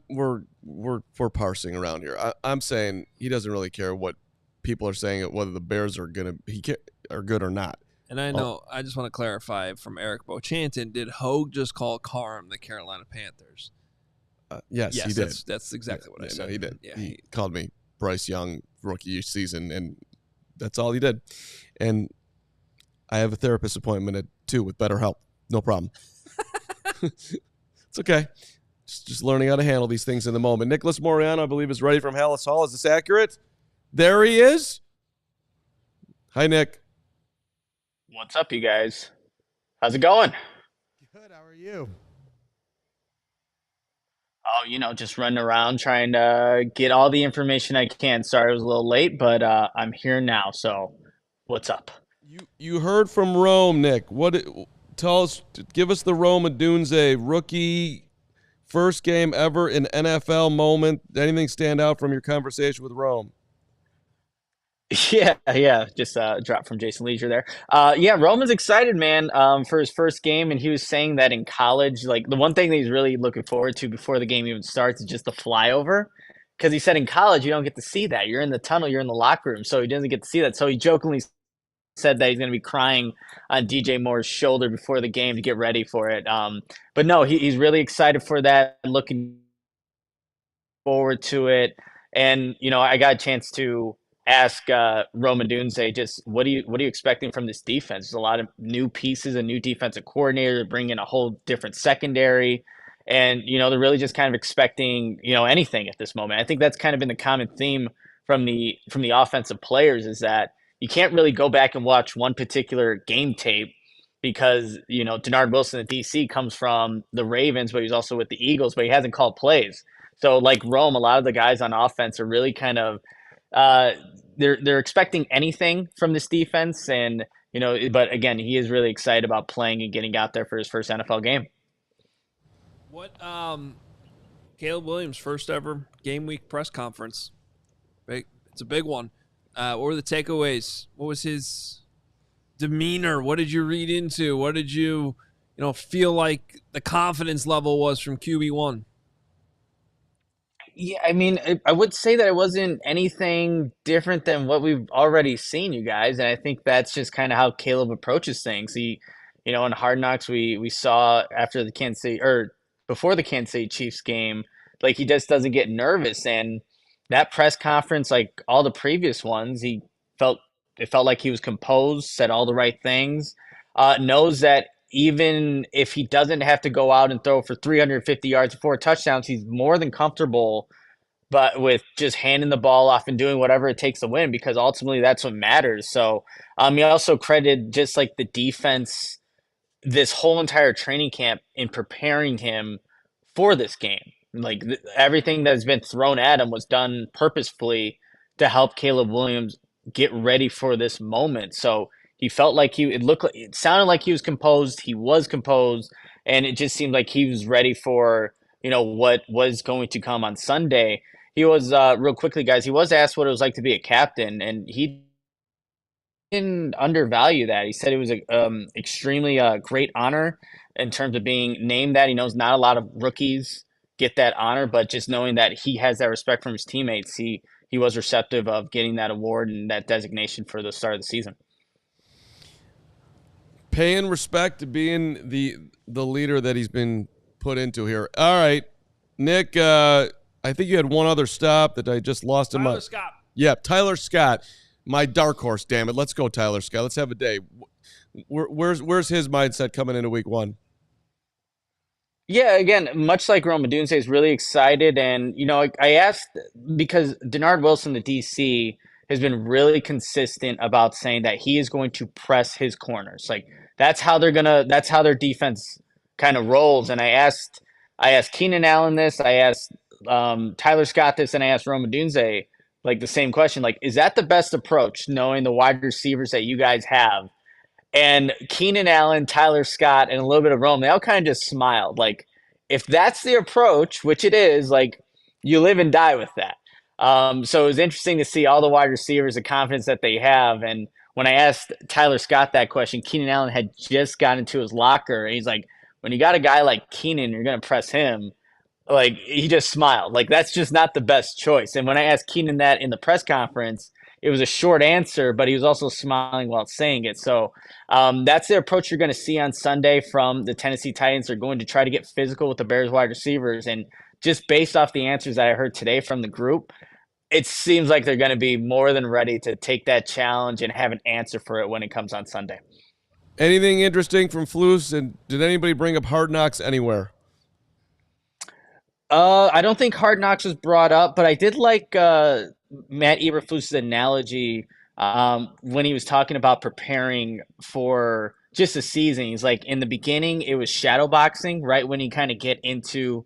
We're parsing around here. I'm saying he doesn't really care what people are saying, whether the Bears are are good or not. And I know, I just want to clarify from Eric Bochanton, did Hoge just call Carm the Carolina Panthers? Yes, he did. That's exactly what I said. No, he did. Yeah, he called me Bryce Young rookie season, and that's all he did. And I have a therapist appointment at 2 with BetterHelp. No problem. It's okay. Just learning how to handle these things in the moment. Nicholas Moriano, I believe, is ready from Hallis Hall. Is this accurate? There he is. Hi, Nick. What's up, you guys? How's it going? Good. How are you? Oh, just running around trying to get all the information I can. Sorry I was a little late, but I'm here now. So what's up? You heard from Rome, Nick. Tell us, give us the Rome Odunze rookie first game ever in NFL moment. Anything stand out from your conversation with Rome? Yeah. Just drop from Jason Leisure there. Roman's excited, man, for his first game, and he was saying that in college, like the one thing that he's really looking forward to before the game even starts is just the flyover, because he said in college you don't get to see that. You're in the tunnel, you're in the locker room, so he doesn't get to see that. So he jokingly said that he's going to be crying on DJ Moore's shoulder before the game to get ready for it. But no, he's really excited for that, looking forward to it, and I got a chance to ask Rome Odunze just what are you expecting from this defense? There's a lot of new pieces, a new defensive coordinator, bring in a whole different secondary, and they're really just kind of expecting anything at this moment. I think that's kind of been the common theme from the offensive players, is that you can't really go back and watch one particular game tape because Denard Wilson at DC comes from the Ravens, but he's also with the Eagles, but he hasn't called plays. So like Rome, a lot of the guys on offense are really kind of they're expecting anything from this defense, and but again, he is really excited about playing and getting out there for his first NFL game. What Caleb Williams' first ever game week press conference, right? It's a big one. What were the takeaways? What was his demeanor? What did you read into? What did you feel like the confidence level was from QB1? Yeah, I mean, I would say that it wasn't anything different than what we've already seen, you guys. And I think that's just kind of how Caleb approaches things. He, in Hard Knocks, we saw after the Kansas City, or before the Kansas City Chiefs game, like he just doesn't get nervous. And that press conference, like all the previous ones, it felt like he was composed, said all the right things, knows that even if he doesn't have to go out and throw for 350 yards and 4 touchdowns, he's more than comfortable but with just handing the ball off and doing whatever it takes to win, because ultimately that's what matters. So he also credited just like the defense this whole entire training camp in preparing him for this game. Like everything that's been thrown at him was done purposefully to help Caleb Williams get ready for this moment. So he felt like it sounded like he was composed. He was composed, and it just seemed like he was ready for, what was going to come on Sunday. He was, real quickly, guys, he was asked what it was like to be a captain, and he didn't undervalue that. He said it was a extremely great honor in terms of being named that. He knows not a lot of rookies get that honor, but just knowing that he has that respect from his teammates, he was receptive of getting that award and that designation for the start of the season. Paying respect to being the leader that he's been put into here. All right, Nick, I think you had one other stop that I just lost in my. Tyler Scott. Yeah, Tyler Scott, my dark horse. Damn it, let's go, Tyler Scott. Let's have a day. Where's his mindset coming into week 1? Yeah, again, much like Rome Odunze, is really excited, and I asked because Denard Wilson, the DC, has been really consistent about saying that he is going to press his corners. Like that's how their defense kind of rolls. And I asked Keenan Allen this, I asked Tyler Scott this, and I asked Rome Odunze like the same question. Like, is that the best approach, knowing the wide receivers that you guys have? And Keenan Allen, Tyler Scott, and a little bit of Rome, they all kind of just smiled. Like, if that's the approach, which it is, like, you live and die with that. So it was interesting to see all the wide receivers, the confidence that they have. And when I asked Tyler Scott that question, Keenan Allen had just got into his locker. And he's like, when you got a guy like Keenan, you're going to press him. Like, he just smiled. Like, that's just not the best choice. And when I asked Keenan that in the press conference, it was a short answer, but he was also smiling while saying it. So that's the approach you're going to see on Sunday from the Tennessee Titans. They're going to try to get physical with the Bears wide receivers. And just based off the answers that I heard today from the group, it seems like they're going to be more than ready to take that challenge and have an answer for it when it comes on Sunday. Anything interesting from Flus? And did anybody bring up Hard Knocks anywhere? I don't think Hard Knocks was brought up, but I did like Matt Eberflus's analogy when he was talking about preparing for just a season. He's like, in the beginning, it was shadow boxing, right? When you kind of get into,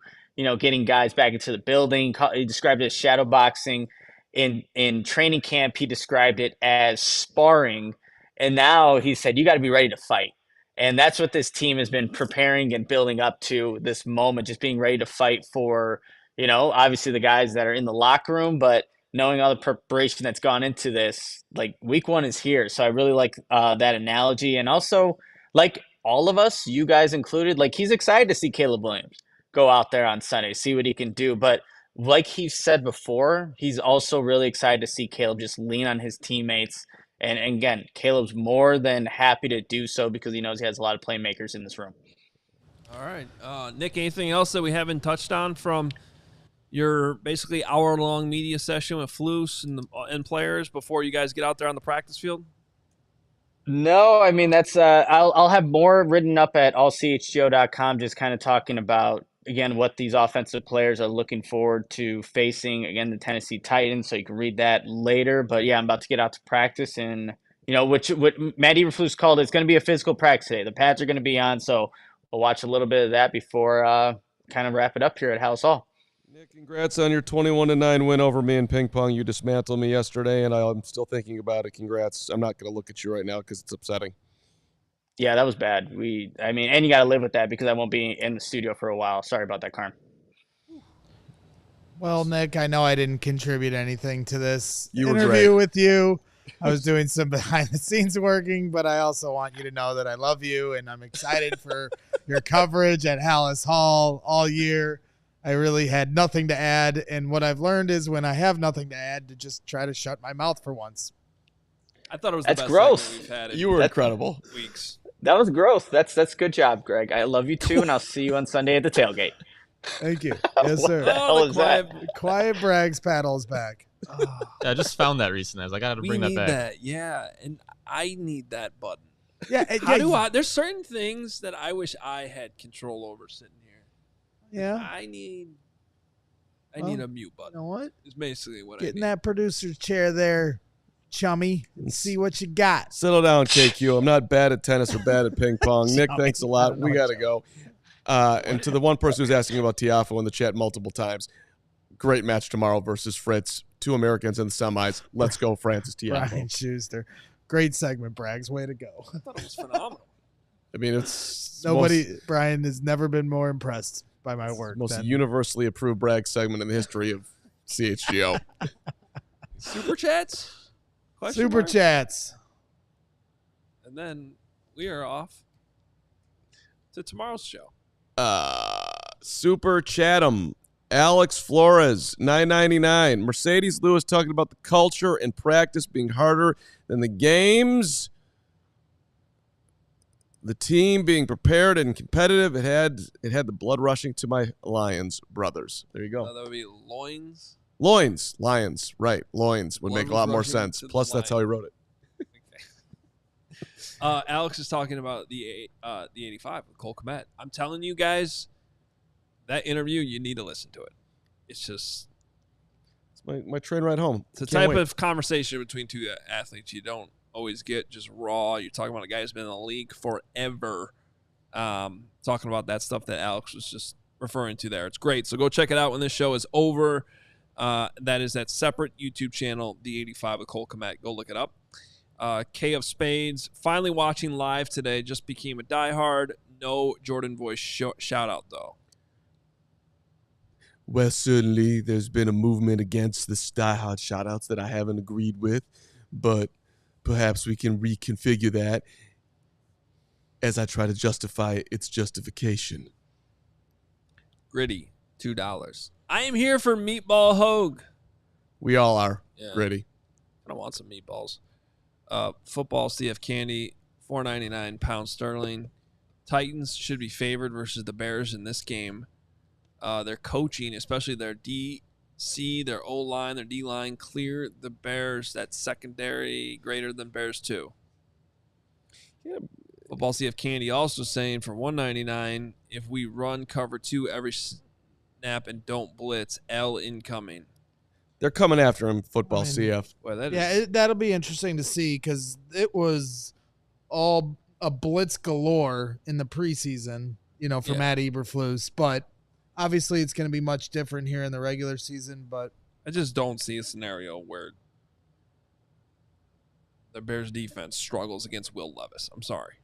getting guys back into the building. He described it as shadow boxing. In training camp, he described it as sparring. And now he said, you got to be ready to fight. And that's what this team has been preparing and building up to this moment, just being ready to fight for, obviously the guys that are in the locker room, but knowing all the preparation that's gone into this, like week 1 is here. So I really like that analogy. And also, like all of us, you guys included, like he's excited to see Caleb Williams go out there on Sunday, see what he can do. But like he said before, he's also really excited to see Caleb just lean on his teammates. And again, Caleb's more than happy to do so because he knows he has a lot of playmakers in this room. All right. Nick, anything else that we haven't touched on from your basically hour-long media session with Flus and players before you guys get out there on the practice field? No, I mean, that's I'll have more written up at allchgo.com, just kind of talking about, again, what these offensive players are looking forward to facing, again, the Tennessee Titans, so you can read that later. But, yeah, I'm about to get out to practice, and, what Matt Eberflus called it's going to be a physical practice today. The pads are going to be on, so we'll watch a little bit of that before kind of wrap it up here at House Hall. Nick, congrats on your 21-9 win over me in ping pong. You dismantled me yesterday, and I'm still thinking about it. Congrats. I'm not going to look at you right now because it's upsetting. Yeah, that was bad. And you got to live with that because I won't be in the studio for a while. Sorry about that, Carm. Well, Nick, I know I didn't contribute anything to this interview great with you. I was doing some behind-the-scenes working, but I also want you to know that I love you, and I'm excited for your coverage at Hallis Hall all year. I really had nothing to add, and what I've learned is when I have nothing to add, to just try to shut my mouth for once. I thought it was That's the best gross. segment we've had in You were incredible. weeks. That was gross. That's good job, Greg. I love you too, and I'll see you on Sunday at the tailgate. Thank you. Yes, sir. hell is that? Quiet Bragg's paddles back. Yeah, I just found that recently. I was like, I got to bring that back. Yeah, and I need that button. Yeah, How do I? There's certain things that I wish I had control over sitting here. Yeah. I need a mute button. You know what? It's basically what Get I in need. that producer's chair there, chummy, and see what you got. Settle down, KQ. I'm not bad at tennis or bad at ping pong. Nick, thanks a lot. We got to go. And to the one person who's asking about Tiafoe in the chat multiple times, great match tomorrow versus Fritz. 2 Americans in the semis. Let's go, Francis Tiafoe. Brian Schuster. Great segment, Braggs. Way to go. I thought it was phenomenal. I mean, it's Brian has never been more impressed by my work. Most universally approved brag segment in the history of CHGO. Super chats? Question Super mark? chats. And then we are off to tomorrow's show. Super Chatham. Alex Flores, $9.99. Mercedes Lewis talking about the culture and practice being harder than the games. The team being prepared and competitive. It had the blood rushing to my Lions brothers. There you go. That would be loins. Loins. Lions. Right. Loins would Blood make a lot more rushing sense. to the Plus, that's how he wrote it. Okay. Alex is talking about the 85 with Cole Kmet. I'm telling you guys, that interview, you need to listen to it. It's just... It's my train ride home. It's a type of conversation between two athletes you don't always get, just raw. You're talking about a guy who's been in the league forever. Talking about that stuff that Alex was just referring to there. It's great. So go check it out when this show is over. That is that separate YouTube channel, The 85 with Cole Kmet. Go look it up. K of Spades, finally watching live today. Just became a diehard. No Jordan voice shout out, though. Well, certainly there's been a movement against the diehard shout-outs that I haven't agreed with, but perhaps we can reconfigure that as I try to justify its justification. Gritty, $2. I am here for Meatball Hogue. We all are. Yeah. Gritty. I want some meatballs. Football, CF Candy, $4.99 pound sterling. Titans should be favored versus the Bears in this game. their coaching, especially their DC, their O-line, their D-line, clear the Bears, that secondary greater than Bears 2. Yeah. Football CF Candy also saying for $1.99, if we run cover 2 every snap and don't blitz, L incoming. They're coming after him, football CF. Well, that that'll be interesting to see because it was all a blitz galore in the preseason, for Matt Eberflus. But obviously it's going to be much different here in the regular season. But I just don't see a scenario where the Bears defense struggles against Will Levis. I'm sorry.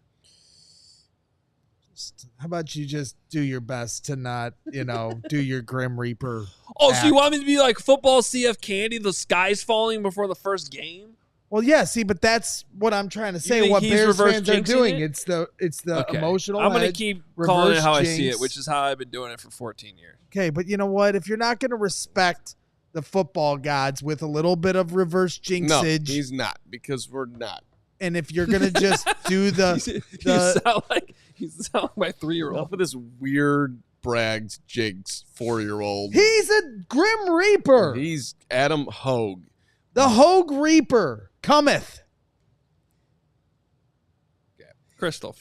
How about you just do your best to not, do your Grim Reaper? Oh, act. So you want me to be like football CF Candy? The sky's falling before the first game? Well, yeah. See, but that's what I'm trying to say. think What he's Bears reverse fans are jinxing doing. it? It's the Okay. emotional. I'm going to edge, keep calling it reverse how I jinx. see it, which is how I've been doing it for 14 years. Okay, but you know what? If you're not going to respect the football gods with a little bit of reverse No, jinxage, he's not, because we're not. and if you're going to just do You sound like my 3-year-old. Enough of this weird bragged jigs 4-year-old. he's a Grim Reaper. He's Adam Hoge. The Hoge Reaper cometh. Crystal,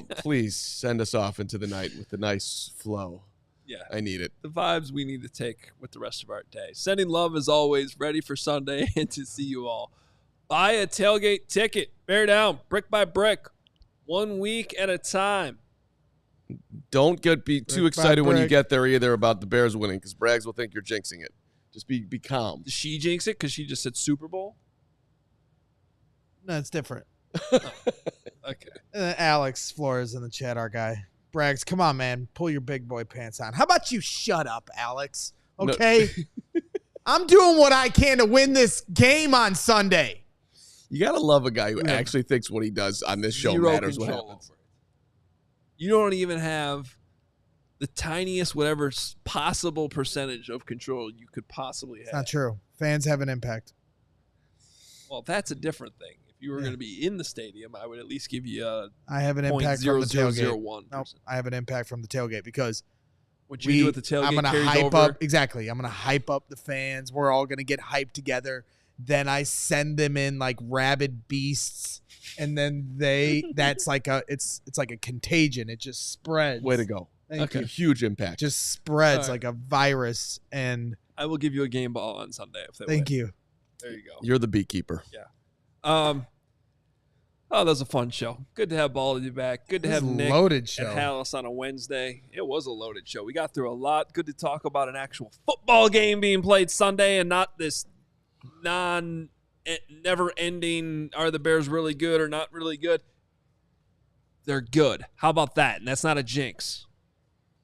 please send us off into the night with a nice flow. Yeah, I need it. the vibes we need to take with the rest of our day. Sending love as always, ready for Sunday and to see you all. Buy a tailgate ticket. Bear down, brick by brick, 1 week at a time. Don't be too Brick by excited when you brick. get there either about the Bears winning, because Braggs will think you're jinxing it. Just be calm. Did she jinx it because she just said Super Bowl? No, it's different. Okay. Alex Flores in the chat, our guy. Braggs, come on, man. Pull your big boy pants on. How about you shut up, Alex? Okay? No. I'm doing what I can to win this game on Sunday. You got to love a guy who actually thinks what he does on this show Zero matters what control happens. over it. You don't even have the tiniest whatever possible percentage of control you could possibly have. It's not true. Fans have an impact. Well, that's a different thing. If you were going to be in the stadium, I would at least give you a I have an impact from the tailgate. 0.0001%. Nope, I have an impact from the tailgate because What you do at the tailgate I'm gonna carries hype over. up. Exactly. I'm going to hype up the fans. We're all going to get hyped together. Then I send them in like rabid beasts. And then it's like a contagion. It just spreads. Way to go. Thank you. Huge impact. Just spreads All right. like a virus. And I will give you a game ball on Sunday if they thank win. you. There you go. You're the beekeeper. Oh, that was a fun show. Good to have Baldy back. Good to This have is a Nick loaded show. at Hallis on a Wednesday. It was a loaded show. We got through a lot. Good to talk about an actual football game being played Sunday and not this never-ending, are the Bears really good or not really good? They're good. How about that? And that's not a jinx.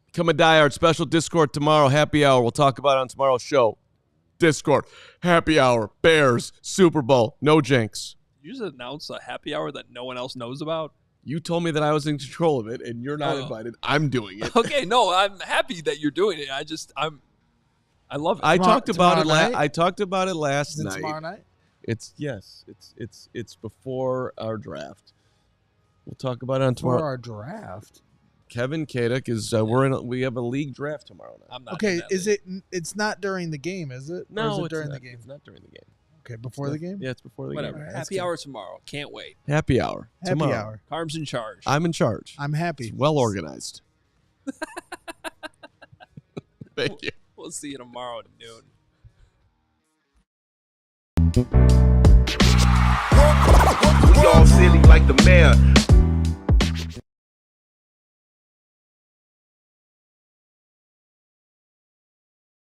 Become a diehard. Special Discord tomorrow. Happy hour. We'll talk about it on tomorrow's show. Discord. Happy hour. Bears. Super Bowl. No jinx. You just announced a happy hour that no one else knows about? You told me that I was in control of it, and you're not invited. I'm doing it. Okay, no, I'm happy that you're doing it. I love it. I talked about it. tomorrow night? I talked about it last Is it night. tomorrow night? It's before our draft. We'll talk about it on tomorrow. For our draft. Kevin Kaduk is we have a league draft tomorrow night. I'm not Okay, in that is league. it's not during the game, is it? Or No, is it it's during not. the game? It's not during the game. Okay, before the game? Yeah, it's before the Whatever. game. That's Happy good. hour tomorrow. Can't wait. Happy hour. Happy tomorrow. hour. Carm's in charge. I'm in charge. I'm happy. It's well organized. Thank you. We'll see you tomorrow at noon. We all silly like the mayor.